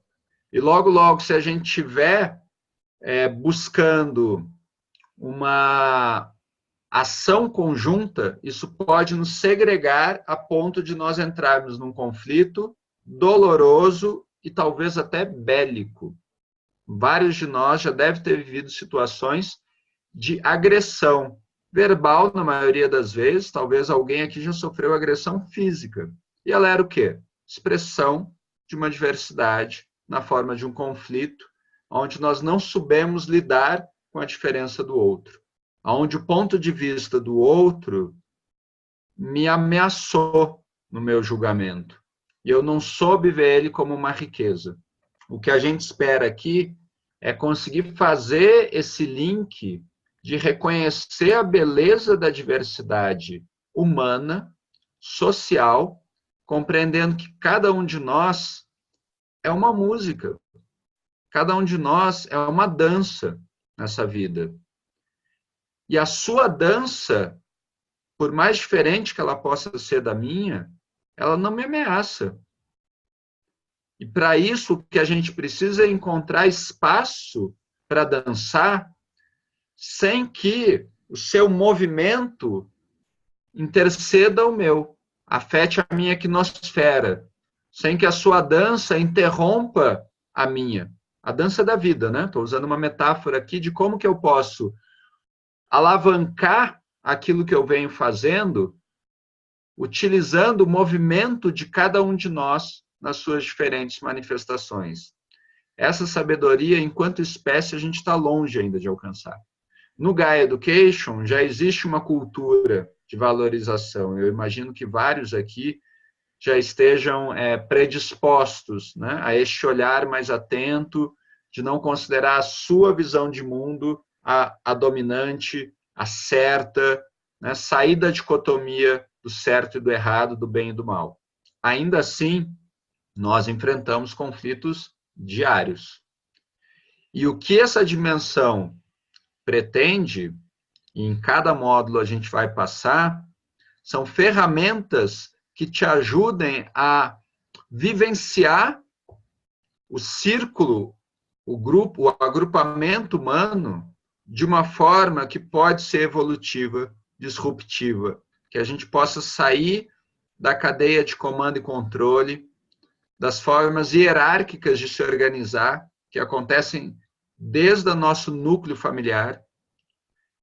E logo, logo, se a gente estiver buscando uma ação conjunta, isso pode nos segregar a ponto de nós entrarmos num conflito doloroso e talvez até bélico. Vários de nós já devem ter vivido situações de agressão verbal, na maioria das vezes. Talvez alguém aqui já sofreu agressão física. E ela era o quê? Expressão de uma diversidade na forma de um conflito, onde nós não soubemos lidar com a diferença do outro, onde o ponto de vista do outro me ameaçou no meu julgamento, e eu não soube ver ele como uma riqueza. O que a gente espera aqui é conseguir fazer esse link de reconhecer a beleza da diversidade humana, social, compreendendo que cada um de nós é uma música, cada um de nós é uma dança nessa vida. E a sua dança, por mais diferente que ela possa ser da minha, ela não me ameaça. E para isso, o que a gente precisa é encontrar espaço para dançar sem que o seu movimento interceda o meu, afete a minha quinosfera, sem que a sua dança interrompa a minha. A dança da vida, né? Estou usando uma metáfora aqui de como que eu posso alavancar aquilo que eu venho fazendo, utilizando o movimento de cada um de nós nas suas diferentes manifestações. Essa sabedoria, enquanto espécie, a gente está longe ainda de alcançar. No Gaia Education, já existe uma cultura de valorização. Eu imagino que vários aqui já estejam predispostos, né, a este olhar mais atento, de não considerar a sua visão de mundo a dominante, a certa, né, sair da dicotomia do certo e do errado, do bem e do mal. Ainda assim, nós enfrentamos conflitos diários. E o que essa dimensão pretende, e em cada módulo a gente vai passar, São ferramentas que te ajudem a vivenciar o círculo, o grupo, o agrupamento humano de uma forma que pode ser evolutiva, disruptiva, que a gente possa sair da cadeia de comando e controle, das formas hierárquicas de se organizar, que acontecem desde o nosso núcleo familiar,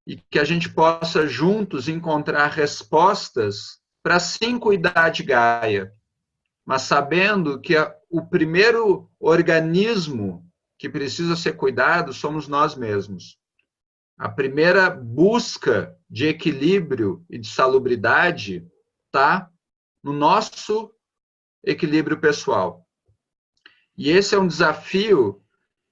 e que a gente possa juntos encontrar respostas para sim cuidar de Gaia, mas sabendo que o primeiro organismo que precisa ser cuidado somos nós mesmos. A primeira busca de equilíbrio e de salubridade está no nosso equilíbrio pessoal. E esse é um desafio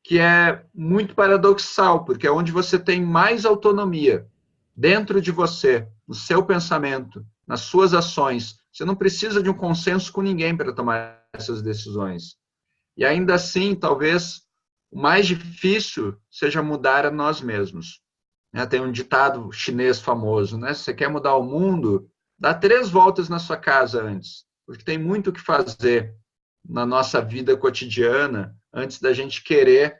que é muito paradoxal, porque é onde você tem mais autonomia dentro de você, no seu pensamento, nas suas ações. Você não precisa de um consenso com ninguém para tomar essas decisões. E ainda assim, talvez o mais difícil seja mudar a nós mesmos. Tem um ditado chinês famoso, né? Se você quer mudar o mundo, dá 3 voltas na sua casa antes, porque tem muito o que fazer na nossa vida cotidiana antes da gente querer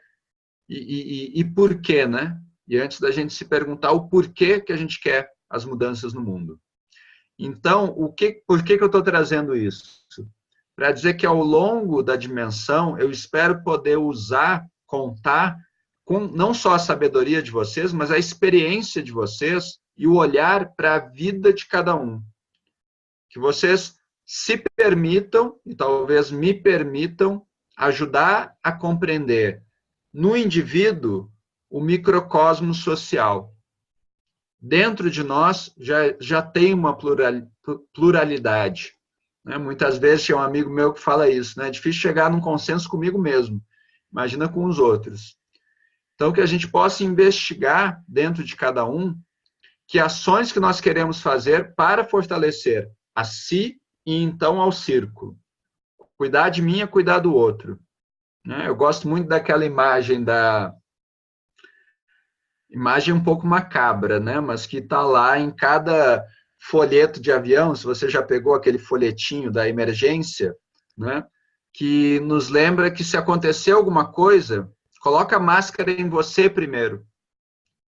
e por quê, né? E antes da gente se perguntar o porquê que a gente quer as mudanças no mundo. Então, por que eu estou trazendo isso? Para dizer que ao longo da dimensão, eu espero poder contar com não só a sabedoria de vocês, mas a experiência de vocês e o olhar para a vida de cada um. Que vocês se permitam, e talvez me permitam, ajudar a compreender no indivíduo o microcosmo social. Dentro de nós já tem uma pluralidade. Né? Muitas vezes tem um amigo meu que fala isso, né? É difícil chegar num consenso comigo mesmo. Imagina com os outros. Então, que a gente possa investigar dentro de cada um que ações que nós queremos fazer para fortalecer a si e então ao círculo. Cuidar de mim é cuidar do outro. Eu gosto muito daquela imagem imagem um pouco macabra, né? Mas que está lá em cada folheto de avião, se você já pegou aquele folhetinho da emergência, né? Que nos lembra que se acontecer alguma coisa, coloca a máscara em você primeiro.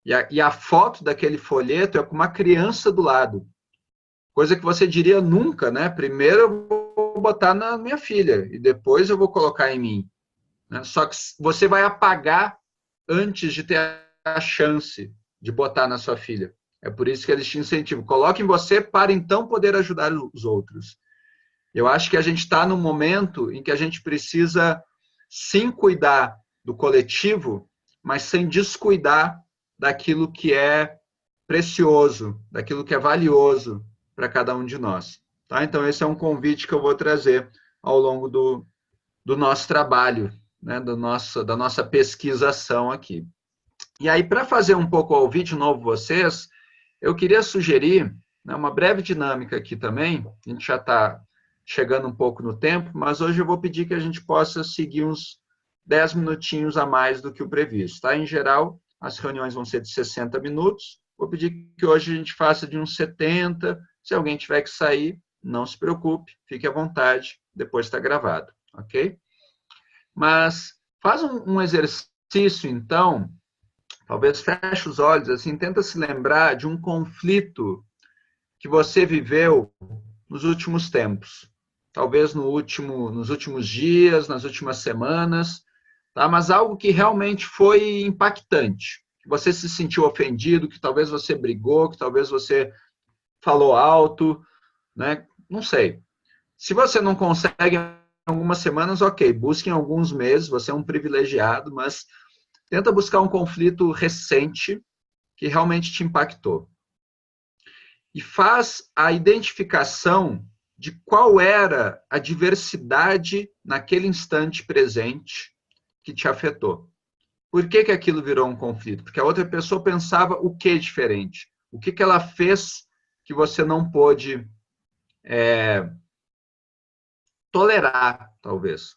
E a foto daquele folheto é com uma criança do lado. Coisa que você diria nunca, né? Primeiro eu vou botar na minha filha e depois eu vou colocar em mim. Né? Só que você vai apagar antes de ter a chance de botar na sua filha. É por isso que eles te incentivam. Coloque em você para então poder ajudar os outros. Eu acho que a gente está num momento em que a gente precisa sim cuidar do coletivo, mas sem descuidar daquilo que é precioso, daquilo que é valioso para cada um de nós. Tá? Então, esse é um convite que eu vou trazer ao longo do nosso trabalho, né? da nossa pesquisação aqui. E aí, para fazer um pouco o ouvir de novo vocês, eu queria sugerir, né, uma breve dinâmica aqui também. A gente já está chegando um pouco no tempo, mas hoje eu vou pedir que a gente possa seguir uns 10 minutinhos a mais do que o previsto. Tá? Em geral, as reuniões vão ser de 60 minutos. Vou pedir que hoje a gente faça de uns 70. Se alguém tiver que sair, não se preocupe, fique à vontade, depois está gravado, ok? Mas faz um exercício, então, talvez feche os olhos, assim, tenta se lembrar de um conflito que você viveu nos últimos tempos. Talvez nos últimos dias, nas últimas semanas, tá? Mas algo que realmente foi impactante. Que você se sentiu ofendido, que talvez você brigou, que talvez você falou alto, né? Não sei. Se você não consegue em algumas semanas, ok, busque em alguns meses, você é um privilegiado, mas tenta buscar um conflito recente que realmente te impactou. E faz a identificação de qual era a diversidade naquele instante presente que te afetou. Por que aquilo virou um conflito? Porque a outra pessoa pensava o que diferente? O que ela fez que você não pôde tolerar, talvez.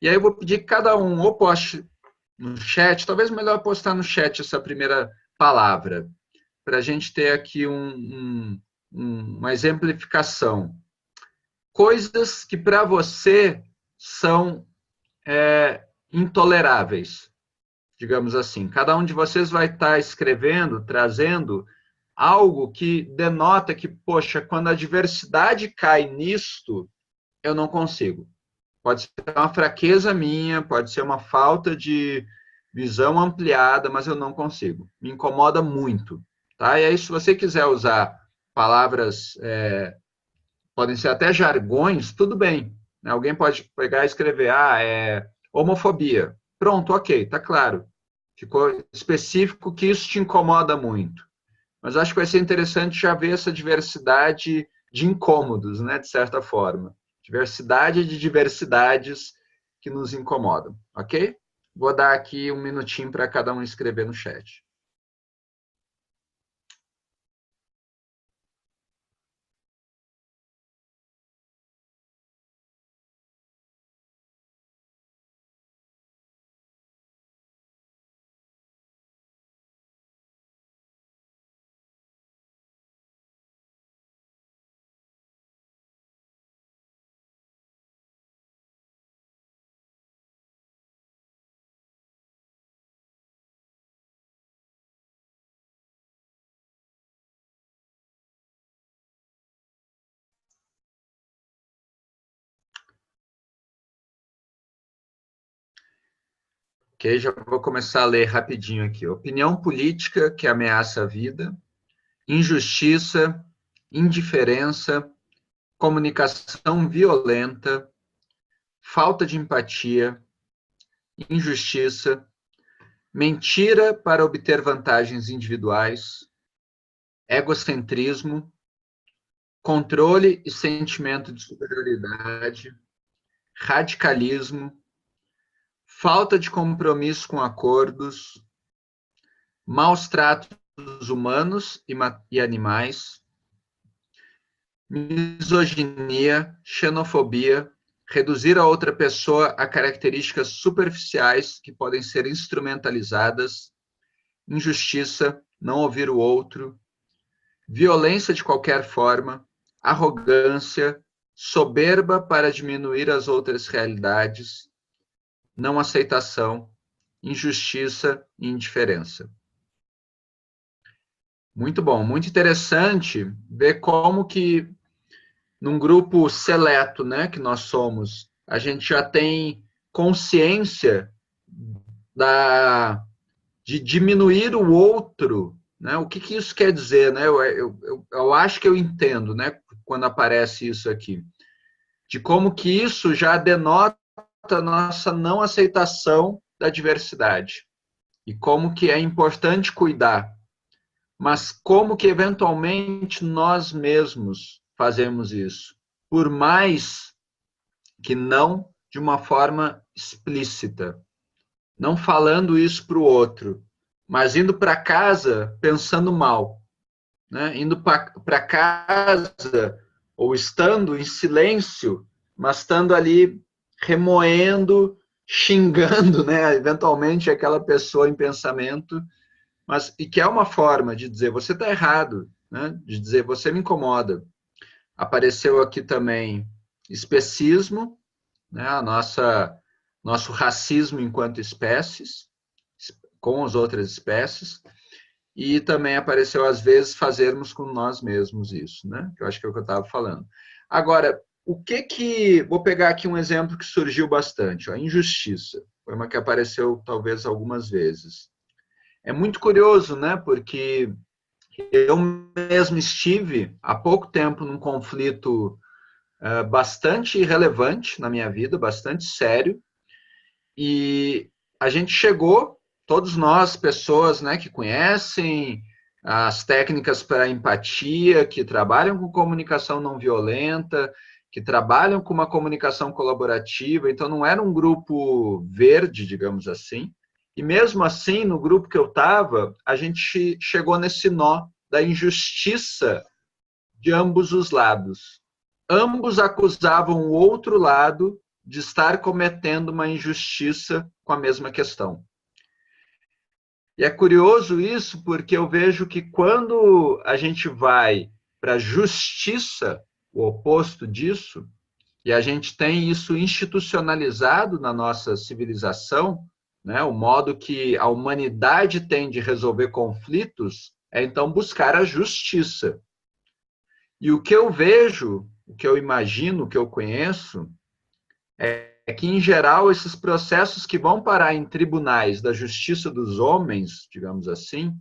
E aí eu vou pedir que cada um ou poste no chat, talvez melhor postar no chat essa primeira palavra, para a gente ter aqui uma exemplificação. Coisas que para você são intoleráveis, digamos assim. Cada um de vocês vai estar escrevendo, trazendo algo que denota que, poxa, quando a diversidade cai nisto, eu não consigo. Pode ser uma fraqueza minha, pode ser uma falta de visão ampliada, mas eu não consigo. Me incomoda muito. Tá? E aí, se você quiser usar palavras, podem ser até jargões, tudo bem. Alguém pode pegar e escrever, homofobia. Pronto, ok, tá claro. Ficou específico que isso te incomoda muito. Mas acho que vai ser interessante já ver essa diversidade de incômodos, né, de certa forma. Diversidade de diversidades que nos incomodam, ok? Vou dar aqui um minutinho para cada um escrever no chat. Ok, já vou começar a ler rapidinho aqui. Opinião política que ameaça a vida, injustiça, indiferença, comunicação violenta, falta de empatia, injustiça, mentira para obter vantagens individuais, egocentrismo, controle e sentimento de superioridade, radicalismo, falta de compromisso com acordos, maus tratos humanos e animais, misoginia, xenofobia, reduzir a outra pessoa a características superficiais que podem ser instrumentalizadas, injustiça, não ouvir o outro, violência de qualquer forma, arrogância, soberba para diminuir as outras realidades, não aceitação, injustiça e indiferença. Muito bom, muito interessante ver como que num grupo seleto, né, que nós somos, a gente já tem consciência de diminuir o outro, né? O que isso quer dizer, né? Eu acho que eu entendo, né, quando aparece isso aqui, de como que isso já denota a nossa não aceitação da diversidade e como que é importante cuidar, mas como que eventualmente nós mesmos fazemos isso, por mais que não de uma forma explícita, não falando isso para o outro, mas indo para casa pensando mal, né? Indo para casa ou estando em silêncio, mas estando ali remoendo, xingando, né, eventualmente aquela pessoa em pensamento, mas e que é uma forma de dizer você está errado, né, de dizer você me incomoda. Apareceu aqui também especismo, né, nosso racismo enquanto espécies, com as outras espécies, e também apareceu às vezes fazermos com nós mesmos isso, né, que eu acho que é o que eu estava falando. Agora, vou pegar aqui um exemplo que surgiu bastante, ó, injustiça, foi uma que apareceu talvez algumas vezes. É muito curioso, né, porque eu mesmo estive há pouco tempo num conflito bastante relevante na minha vida, bastante sério, e a gente chegou, todos nós, pessoas, né, que conhecem as técnicas para empatia, que trabalham com comunicação não violenta, que trabalham com uma comunicação colaborativa, então não era um grupo verde, digamos assim, e mesmo assim, no grupo que eu estava, a gente chegou nesse nó da injustiça de ambos os lados. Ambos acusavam o outro lado de estar cometendo uma injustiça com a mesma questão. E é curioso isso, porque eu vejo que quando a gente vai para justiça, o oposto disso, e a gente tem isso institucionalizado na nossa civilização, né? O modo que a humanidade tem de resolver conflitos é então buscar a justiça. E o que eu vejo, o que eu imagino, o que eu conheço, é que, em geral, esses processos que vão parar em tribunais da justiça dos homens, digamos assim,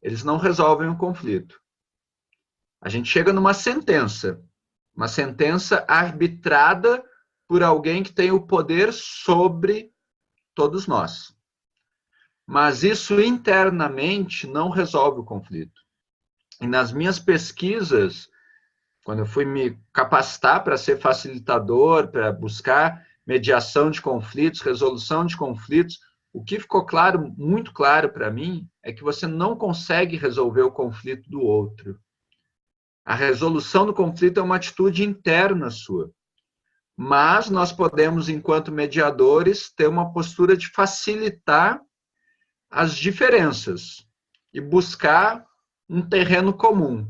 eles não resolvem o conflito. A gente chega numa sentença arbitrada por alguém que tem o poder sobre todos nós. Mas isso internamente não resolve o conflito. E nas minhas pesquisas, quando eu fui me capacitar para ser facilitador, para buscar mediação de conflitos, resolução de conflitos, o que ficou claro, muito claro para mim, é que você não consegue resolver o conflito do outro. A resolução do conflito é uma atitude interna sua. Mas nós podemos, enquanto mediadores, ter uma postura de facilitar as diferenças e buscar um terreno comum,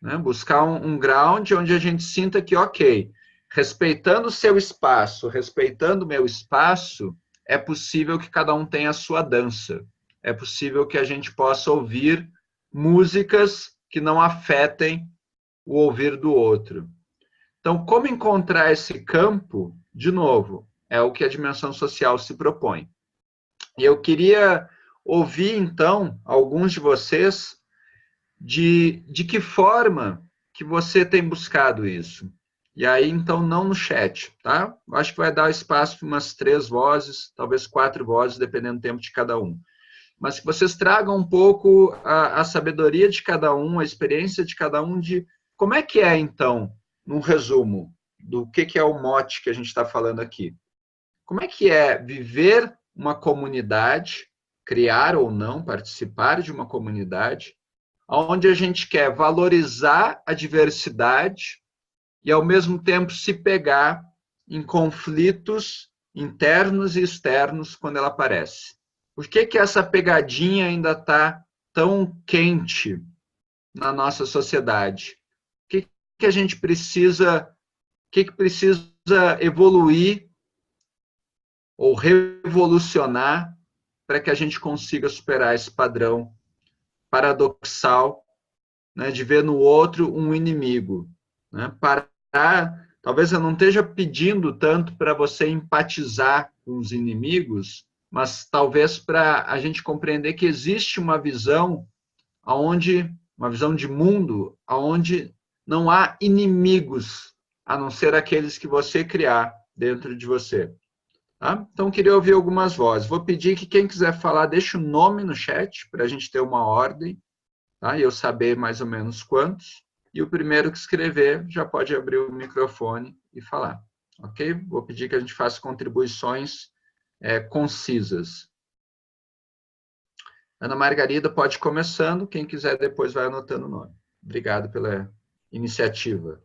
né? Buscar um ground onde a gente sinta que, ok, respeitando o seu espaço, respeitando o meu espaço, é possível que cada um tenha a sua dança. É possível que a gente possa ouvir músicas que não afetem o ouvir do outro. Então, como encontrar esse campo, de novo, é o que a dimensão social se propõe. E eu queria ouvir, então, alguns de vocês de que forma que você tem buscado isso. E aí, então, não no chat, tá? Eu acho que vai dar espaço para umas 3 vozes, talvez 4 vozes, dependendo do tempo de cada um. Mas que vocês tragam um pouco a sabedoria de cada um, a experiência de cada um, de como é que é, então, num resumo, do que é o mote que a gente está falando aqui. Como é que é viver uma comunidade, criar ou não, participar de uma comunidade, onde a gente quer valorizar a diversidade e, ao mesmo tempo, se pegar em conflitos internos e externos quando ela aparece. Por que essa pegadinha ainda está tão quente na nossa sociedade? O que a gente precisa, que precisa evoluir ou revolucionar para que a gente consiga superar esse padrão paradoxal, né, de ver no outro um inimigo, né? Talvez eu não esteja pedindo tanto para você empatizar com os inimigos, mas talvez para a gente compreender que existe uma visão uma visão de mundo, onde não há inimigos, a não ser aqueles que você criar dentro de você. Tá? Então, eu queria ouvir algumas vozes. Vou pedir que quem quiser falar, deixe o nome no chat, para a gente ter uma ordem, tá? E eu saber mais ou menos quantos. E o primeiro que escrever já pode abrir o microfone e falar. Ok? Vou pedir que a gente faça contribuições concisas. Ana Margarida pode ir começando. Quem quiser depois vai anotando o nome. Obrigado pela iniciativa.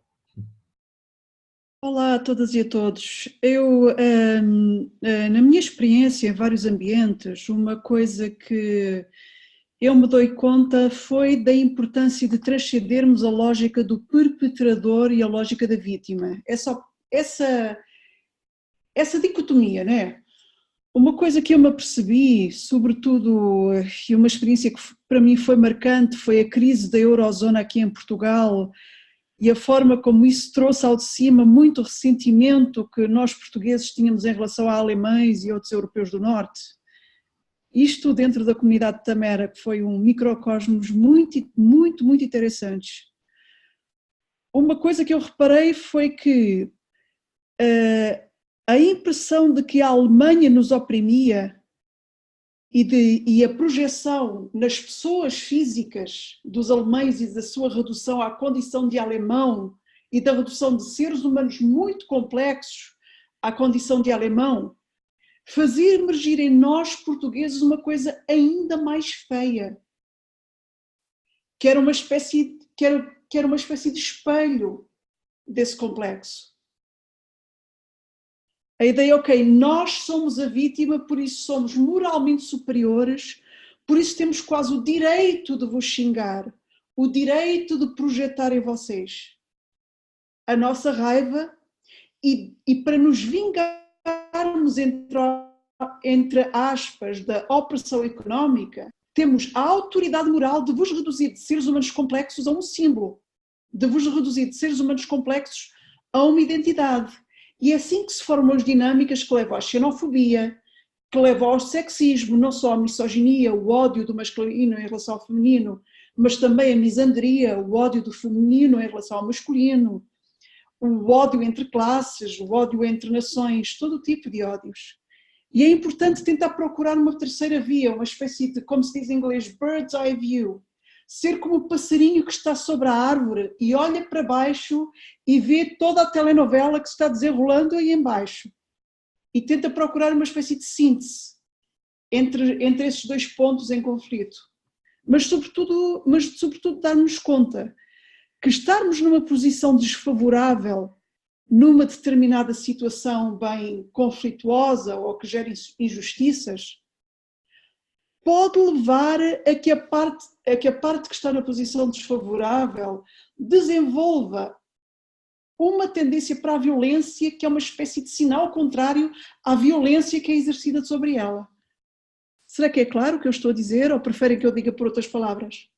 Olá a todas e a todos. Eu, na minha experiência em vários ambientes, uma coisa que eu me dou conta foi da importância de transcendermos a lógica do perpetrador e a lógica da vítima. É só essa dicotomia, né? Uma coisa que eu me apercebi, sobretudo, e uma experiência que para mim foi marcante, foi a crise da eurozona aqui em Portugal, e a forma como isso trouxe ao de cima muito ressentimento que nós portugueses tínhamos em relação a alemães e outros europeus do norte. Isto dentro da comunidade de Tamera, que foi um microcosmos muito, muito, muito interessante. Uma coisa que eu reparei foi que a impressão de que a Alemanha nos oprimia e a projeção nas pessoas físicas dos alemães e da sua redução à condição de alemão e da redução de seres humanos muito complexos à condição de alemão, fazia emergir em nós portugueses uma coisa ainda mais feia, que era uma espécie de espelho desse complexo. A ideia, ok, nós somos a vítima, por isso somos moralmente superiores, por isso temos quase o direito de vos xingar, o direito de projetar em vocês a nossa raiva e para nos vingarmos entre aspas da opressão económica, temos a autoridade moral de vos reduzir de seres humanos complexos a um símbolo, de vos reduzir de seres humanos complexos a uma identidade. E é assim que se formam as dinâmicas que levam à xenofobia, que levam ao sexismo, não só a misoginia, o ódio do masculino em relação ao feminino, mas também a misandria, o ódio do feminino em relação ao masculino, o ódio entre classes, o ódio entre nações, todo tipo de ódios. E é importante tentar procurar uma terceira via, uma espécie de, como se diz em inglês, bird's eye view. Ser como o passarinho que está sobre a árvore e olha para baixo e vê toda a telenovela que se está desenrolando aí em baixo. E tenta procurar uma espécie de síntese entre esses dois pontos em conflito. Mas sobretudo darmos conta que estarmos numa posição desfavorável numa determinada situação bem conflituosa ou que gera injustiças, pode levar a que a parte que está na posição desfavorável desenvolva uma tendência para a violência que é uma espécie de sinal contrário à violência que é exercida sobre ela. Será que é claro o que eu estou a dizer ou preferem que eu diga por outras palavras?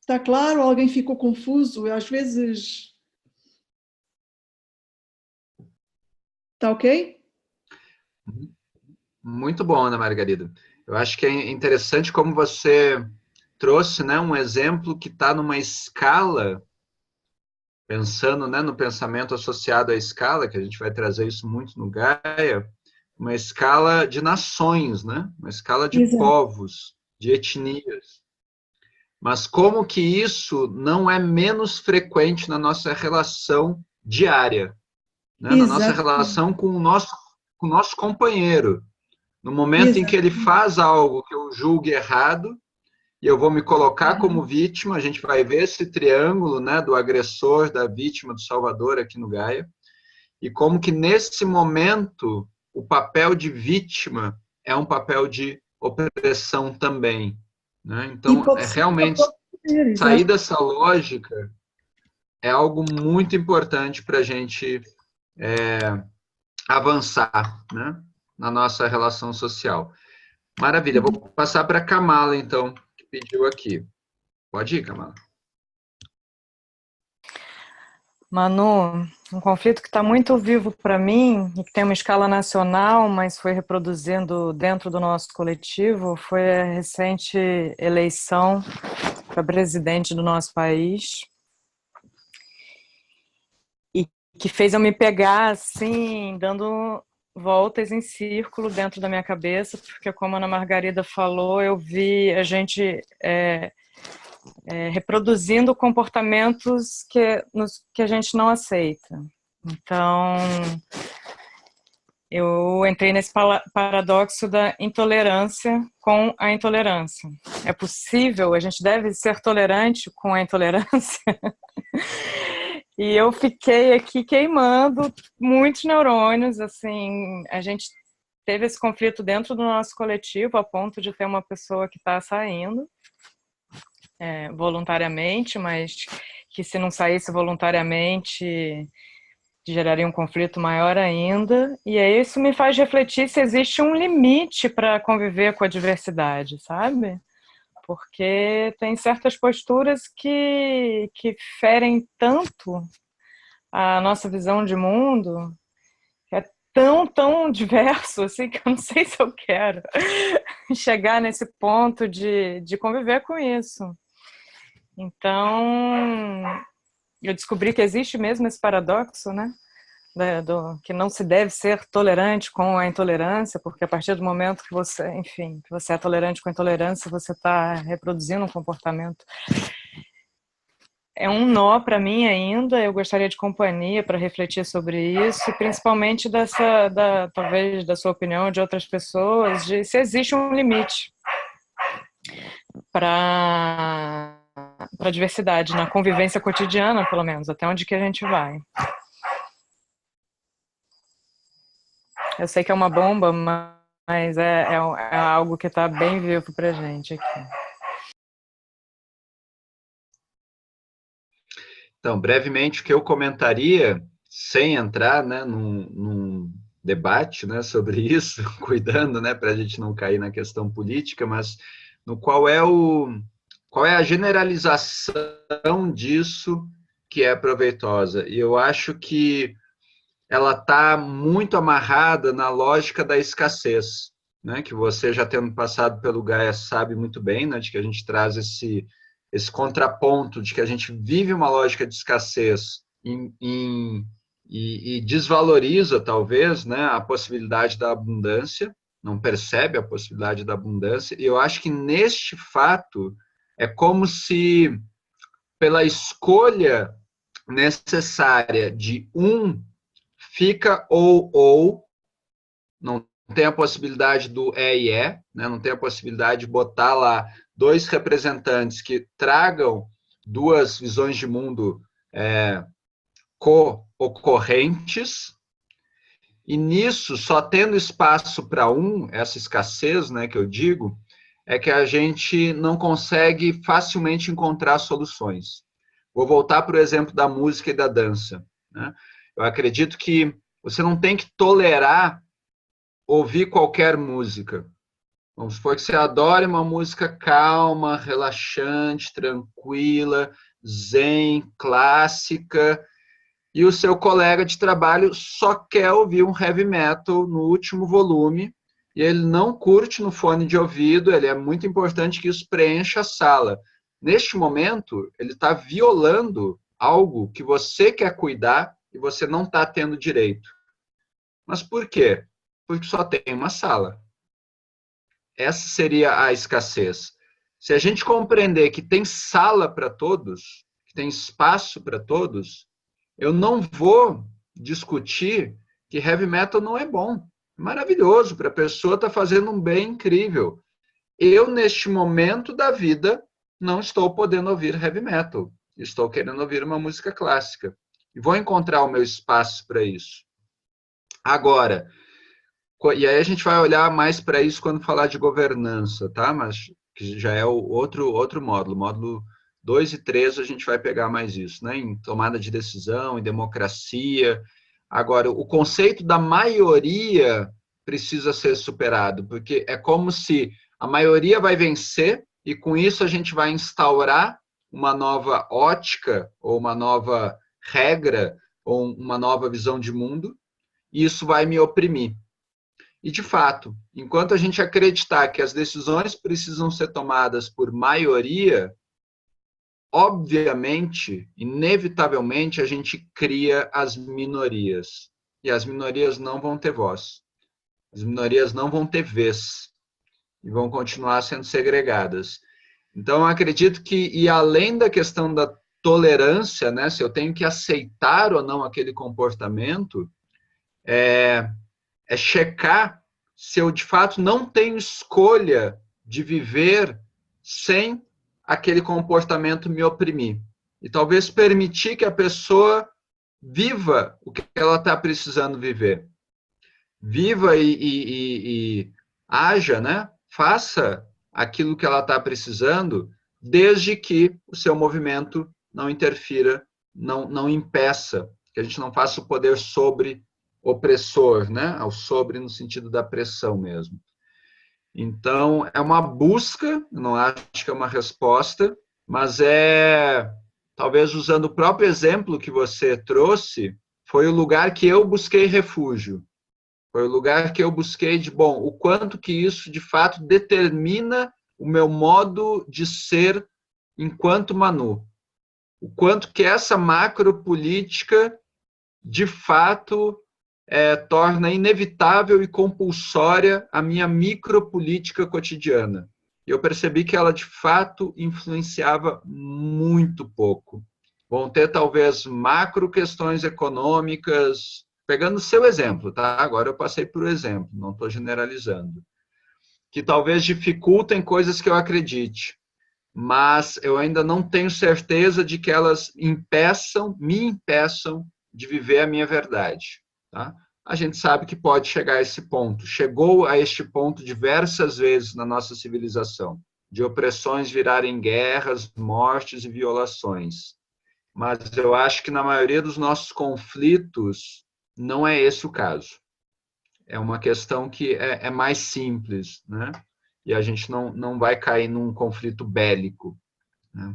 Está claro? Alguém ficou confuso? Às vezes... Está ok? Muito bom, Ana Margarida. Eu acho que é interessante como você trouxe, né, um exemplo que está numa escala, pensando, né, no pensamento associado à escala, que a gente vai trazer isso muito no Gaia, uma escala de nações, né, uma escala de povos, de etnias. Mas como que isso não é menos frequente na nossa relação diária, né? Na nossa relação com o nosso companheiro. No momento em que ele faz algo que eu julgue errado, e eu vou me colocar como vítima, a gente vai ver esse triângulo, né, do agressor, da vítima, do salvador aqui no Gaia, e como que nesse momento o papel de vítima é um papel de opressão também. Né? Então, realmente, sair dessa lógica é algo muito importante para a gente avançar, né, na nossa relação social. Maravilha, vou passar para a Kamala, então, que pediu aqui. Pode ir, Kamala. Manu, um conflito que está muito vivo para mim e que tem uma escala nacional, mas foi reproduzindo dentro do nosso coletivo, foi a recente eleição para presidente do nosso país e que fez eu me pegar assim, dando voltas em círculo dentro da minha cabeça, porque como a Ana Margarida falou, eu vi a gente reproduzindo comportamentos que a gente não aceita. Então, eu entrei nesse paradoxo da intolerância com a intolerância. É possível, a gente deve ser tolerante com a intolerância? E eu fiquei aqui queimando muitos neurônios, assim, a gente teve esse conflito dentro do nosso coletivo, a ponto de ter uma pessoa que está saindo, voluntariamente, mas que se não saísse voluntariamente geraria um conflito maior ainda, e aí isso me faz refletir se existe um limite para conviver com a diversidade, sabe? Porque tem certas posturas que ferem tanto a nossa visão de mundo, que é tão diverso, assim, que eu não sei se eu quero chegar nesse ponto de conviver com isso. Então, eu descobri que existe mesmo esse paradoxo, né? Que não se deve ser tolerante com a intolerância, porque a partir do momento que você, enfim, que você é tolerante com a intolerância, você está reproduzindo um comportamento. É um nó para mim ainda, eu gostaria de companhia para refletir sobre isso, e principalmente talvez da sua opinião, de outras pessoas, de se existe um limite para a diversidade, na convivência cotidiana, pelo menos, até onde que a gente vai. Eu sei que é uma bomba, mas é algo que está bem vivo para a gente aqui. Então, brevemente, o que eu comentaria, sem entrar, né, num debate, né, sobre isso, cuidando, né, para a gente não cair na questão política, mas no qual é a generalização disso que é proveitosa. E eu acho que ela está muito amarrada na lógica da escassez, né, que você, já tendo passado pelo Gaia, sabe muito bem, né, de que a gente traz esse contraponto de que a gente vive uma lógica de escassez e desvaloriza, talvez, né, a possibilidade da abundância, não percebe a possibilidade da abundância. E eu acho que neste fato é como se, pela escolha necessária de fica ou, não tem a possibilidade do e é, né? Não tem a possibilidade de botar lá dois representantes que tragam duas visões de mundo co-ocorrentes, e nisso, só tendo espaço para essa escassez, né, que eu digo, é que a gente não consegue facilmente encontrar soluções. Vou voltar para o exemplo da música e da dança, né? Eu acredito que você não tem que tolerar ouvir qualquer música. Vamos supor que você adore uma música calma, relaxante, tranquila, zen, clássica, e o seu colega de trabalho só quer ouvir um heavy metal no último volume, e ele não curte no fone de ouvido. Ele é muito importante que isso preencha a sala. Neste momento, ele está violando algo que você quer cuidar e você não está tendo direito. Mas por quê? Porque só tem uma sala. Essa seria a escassez. Se a gente compreender que tem sala para todos, que tem espaço para todos, eu não vou discutir que heavy metal não é bom. É maravilhoso, para a pessoa estar fazendo um bem incrível. Eu, neste momento da vida, não estou podendo ouvir heavy metal. Estou querendo ouvir uma música clássica. E vou encontrar o meu espaço para isso. Agora, e aí a gente vai olhar mais para isso quando falar de governança, tá? Mas que já é o outro módulo. Módulo 2 e 3 a gente vai pegar mais isso, né? Em tomada de decisão, em democracia. Agora, o conceito da maioria precisa ser superado, porque é como se a maioria vai vencer e com isso a gente vai instaurar uma nova ótica ou uma nova regra ou uma nova visão de mundo, e isso vai me oprimir. E, de fato, enquanto a gente acreditar que as decisões precisam ser tomadas por maioria, obviamente, inevitavelmente, a gente cria as minorias. E as minorias não vão ter voz. As minorias não vão ter vez. E vão continuar sendo segregadas. Então, eu acredito que, e além da questão da tolerância, né, se eu tenho que aceitar ou não aquele comportamento, é checar se eu, de fato, não tenho escolha de viver sem aquele comportamento me oprimir. E talvez permitir que a pessoa viva o que ela está precisando viver. Viva e haja, né? Faça aquilo que ela está precisando, desde que o seu movimento não interfira, não impeça, que a gente não faça o poder sobre opressor, né? Ao sobre no sentido da pressão mesmo. Então, é uma busca, não acho que é uma resposta, mas talvez usando o próprio exemplo que você trouxe, foi o lugar que eu busquei refúgio. Foi o lugar que eu busquei o quanto que isso, de fato, determina o meu modo de ser enquanto Manu. O quanto que essa macropolítica, de fato, torna inevitável e compulsória a minha micropolítica cotidiana. E eu percebi que ela, de fato, influenciava muito pouco. Vão ter, talvez, macro questões econômicas, pegando o seu exemplo, tá? Agora eu passei por exemplo, não estou generalizando, que talvez dificultem coisas que eu acredite, mas eu ainda não tenho certeza de que elas me impeçam de viver a minha verdade, tá? a gente sabe que pode chegar a esse ponto. Chegou a este ponto diversas vezes na nossa civilização, de opressões virarem guerras, mortes e violações. Mas eu acho que na maioria dos nossos conflitos não é esse o caso. É uma questão que é mais simples, né? E a gente não vai cair num conflito bélico, né?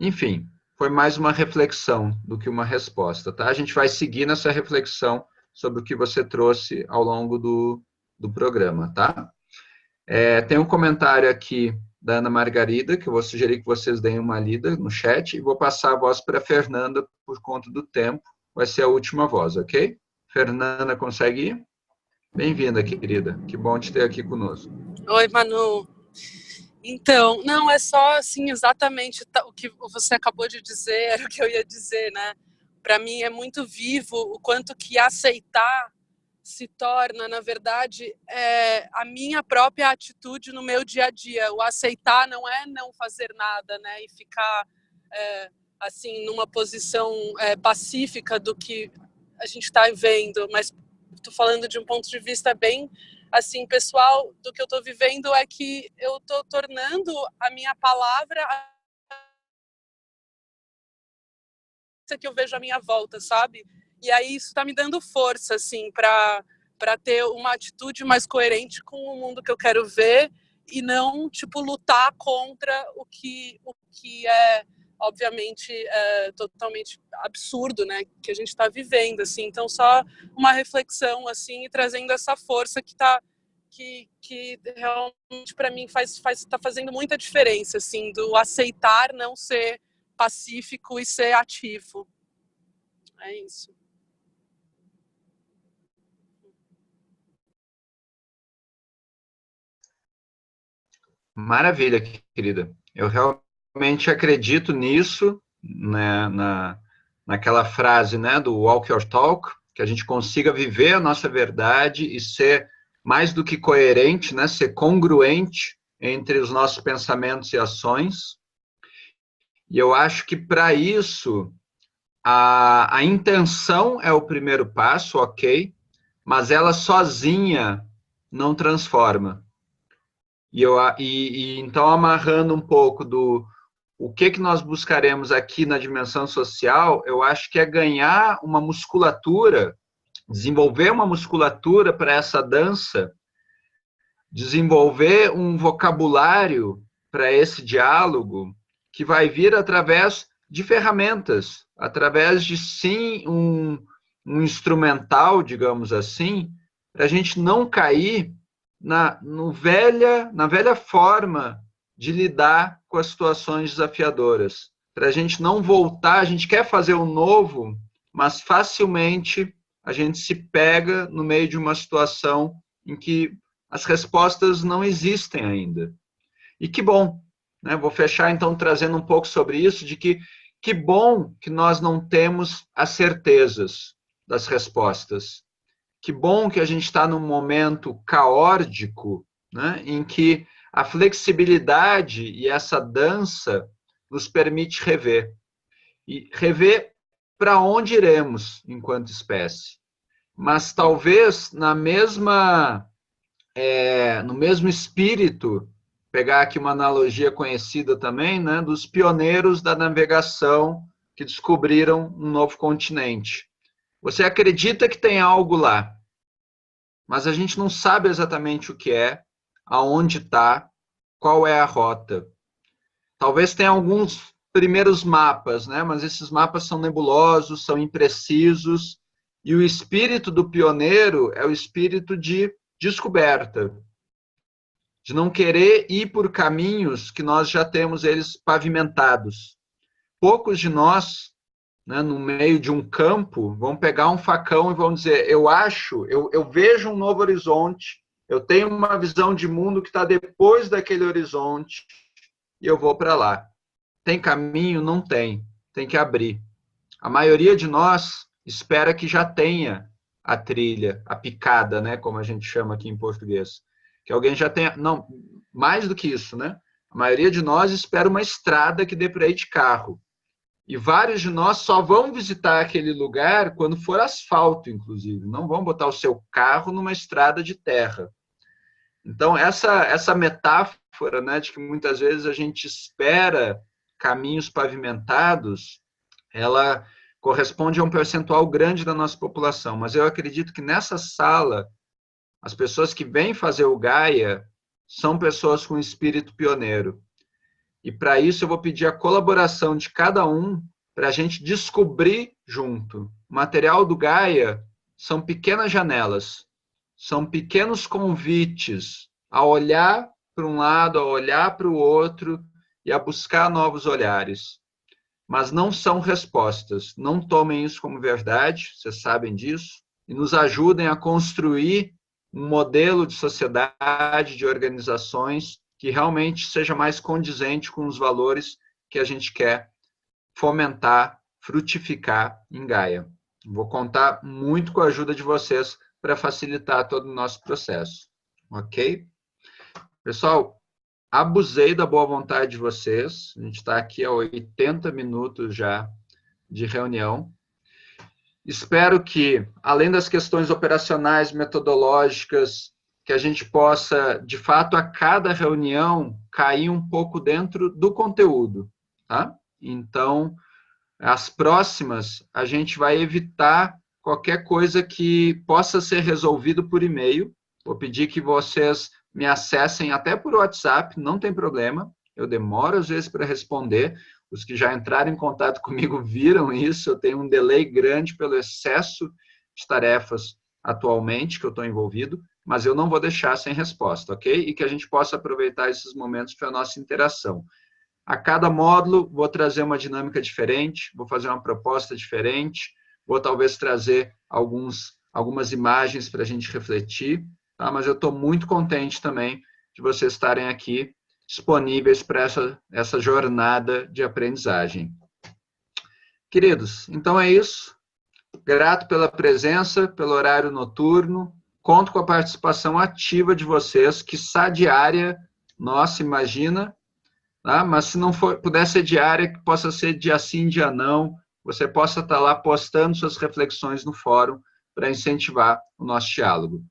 Enfim, foi mais uma reflexão do que uma resposta, tá? A gente vai seguir nessa reflexão sobre o que você trouxe ao longo do programa, tá? Tem um comentário aqui da Ana Margarida, que eu vou sugerir que vocês deem uma lida no chat, e vou passar a voz para a Fernanda por conta do tempo. Vai ser a última voz, ok? Fernanda, consegue ir? Bem-vinda, querida. Que bom te ter aqui conosco. Oi, Manu. Então, não, é só assim, exatamente o que você acabou de dizer, era o que eu ia dizer, né? Para mim é muito vivo o quanto que aceitar se torna, na verdade, a minha própria atitude no meu dia a dia. O aceitar não é não fazer nada, né? E ficar, assim, numa posição pacífica do que a gente está vendo, mas estou falando de um ponto de vista bem assim, pessoal, do que eu estou vivendo é que eu estou tornando a minha palavra que eu vejo à minha volta, sabe? E aí isso está me dando força, assim, para ter uma atitude mais coerente com o mundo que eu quero ver e não, tipo, lutar contra o que é, obviamente, totalmente absurdo, né? Que a gente está vivendo, assim. Então, só uma reflexão, assim, e trazendo essa força que realmente, para mim, está fazendo muita diferença, assim, do aceitar não ser pacífico e ser ativo. É isso. Maravilha, querida. Eu realmente acredito nisso, né, naquela frase, né, do walk your talk, que a gente consiga viver a nossa verdade e ser mais do que coerente, né, ser congruente entre os nossos pensamentos e ações. E eu acho que para isso a intenção é o primeiro passo, ok, mas ela sozinha não transforma. E então, amarrando um pouco o que nós buscaremos aqui na dimensão social, eu acho que é ganhar uma musculatura, desenvolver uma musculatura para essa dança, desenvolver um vocabulário para esse diálogo, que vai vir através de ferramentas, através de, sim, um instrumental, digamos assim, para a gente não cair na velha forma de lidar com as situações desafiadoras. Para a gente não voltar, a gente quer fazer o novo, mas facilmente a gente se pega no meio de uma situação em que as respostas não existem ainda. E que bom, né? Vou fechar então trazendo um pouco sobre isso, de que bom que nós não temos as certezas das respostas. Que bom que a gente está num momento caótico, né, em que a flexibilidade e essa dança nos permite rever. E rever para onde iremos enquanto espécie. Mas talvez no mesmo espírito, pegar aqui uma analogia conhecida também, né, dos pioneiros da navegação que descobriram um novo continente. Você acredita que tem algo lá, mas a gente não sabe exatamente o que é, aonde está, qual é a rota. Talvez tenha alguns primeiros mapas, né? Mas esses mapas são nebulosos, são imprecisos, e o espírito do pioneiro é o espírito de descoberta, de não querer ir por caminhos que nós já temos eles pavimentados. Poucos de nós, né, no meio de um campo, vão pegar um facão e vão dizer, eu vejo um novo horizonte, eu tenho uma visão de mundo que está depois daquele horizonte e eu vou para lá. Tem caminho? Não tem. Tem que abrir. A maioria de nós espera que já tenha a trilha, a picada, né, como a gente chama aqui em português. Que alguém já tenha... Não, mais do que isso, né? A maioria de nós espera uma estrada que dê para ir de carro. E vários de nós só vão visitar aquele lugar quando for asfalto, inclusive. Não vão botar o seu carro numa estrada de terra. Então, essa metáfora, né, de que muitas vezes a gente espera caminhos pavimentados, ela corresponde a um percentual grande da nossa população. Mas eu acredito que nessa sala, as pessoas que vêm fazer o Gaia são pessoas com espírito pioneiro. E para isso eu vou pedir a colaboração de cada um para a gente descobrir junto. O material do Gaia são pequenas janelas, são pequenos convites a olhar para um lado, a olhar para o outro e a buscar novos olhares. Mas não são respostas. Não tomem isso como verdade, vocês sabem disso, e nos ajudem a construir um modelo de sociedade, de organizações que realmente seja mais condizente com os valores que a gente quer fomentar, frutificar em Gaia. Vou contar muito com a ajuda de vocês para facilitar todo o nosso processo, ok? Pessoal, abusei da boa vontade de vocês, a gente está aqui há 80 minutos já de reunião. Espero que, além das questões operacionais, metodológicas, que a gente possa, de fato, a cada reunião, cair um pouco dentro do conteúdo, tá? Então, as próximas, a gente vai evitar qualquer coisa que possa ser resolvido por e-mail. Vou pedir que vocês me acessem até por WhatsApp, não tem problema. Eu demoro, às vezes, para responder. Os que já entraram em contato comigo viram isso. Eu tenho um delay grande pelo excesso de tarefas atualmente que eu estou envolvido, mas eu não vou deixar sem resposta, ok? E que a gente possa aproveitar esses momentos para a nossa interação. A cada módulo, vou trazer uma dinâmica diferente, vou fazer uma proposta diferente, vou talvez trazer algumas imagens para a gente refletir, tá? Mas eu estou muito contente também de vocês estarem aqui disponíveis para essa jornada de aprendizagem. Queridos, então é isso. Grato pela presença, pelo horário noturno. Conto com a participação ativa de vocês, quiçá diária, nossa, imagina, tá? Mas se não puder ser diária, que possa ser dia sim, dia não, você possa estar lá postando suas reflexões no fórum para incentivar o nosso diálogo.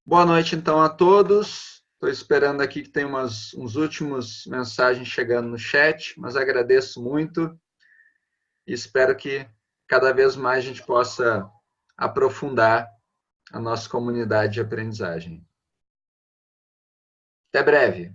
Boa noite, então, a todos. Estou esperando aqui que tem uns últimos mensagens chegando no chat, mas agradeço muito e espero que cada vez mais a gente possa aprofundar a nossa comunidade de aprendizagem. Até breve.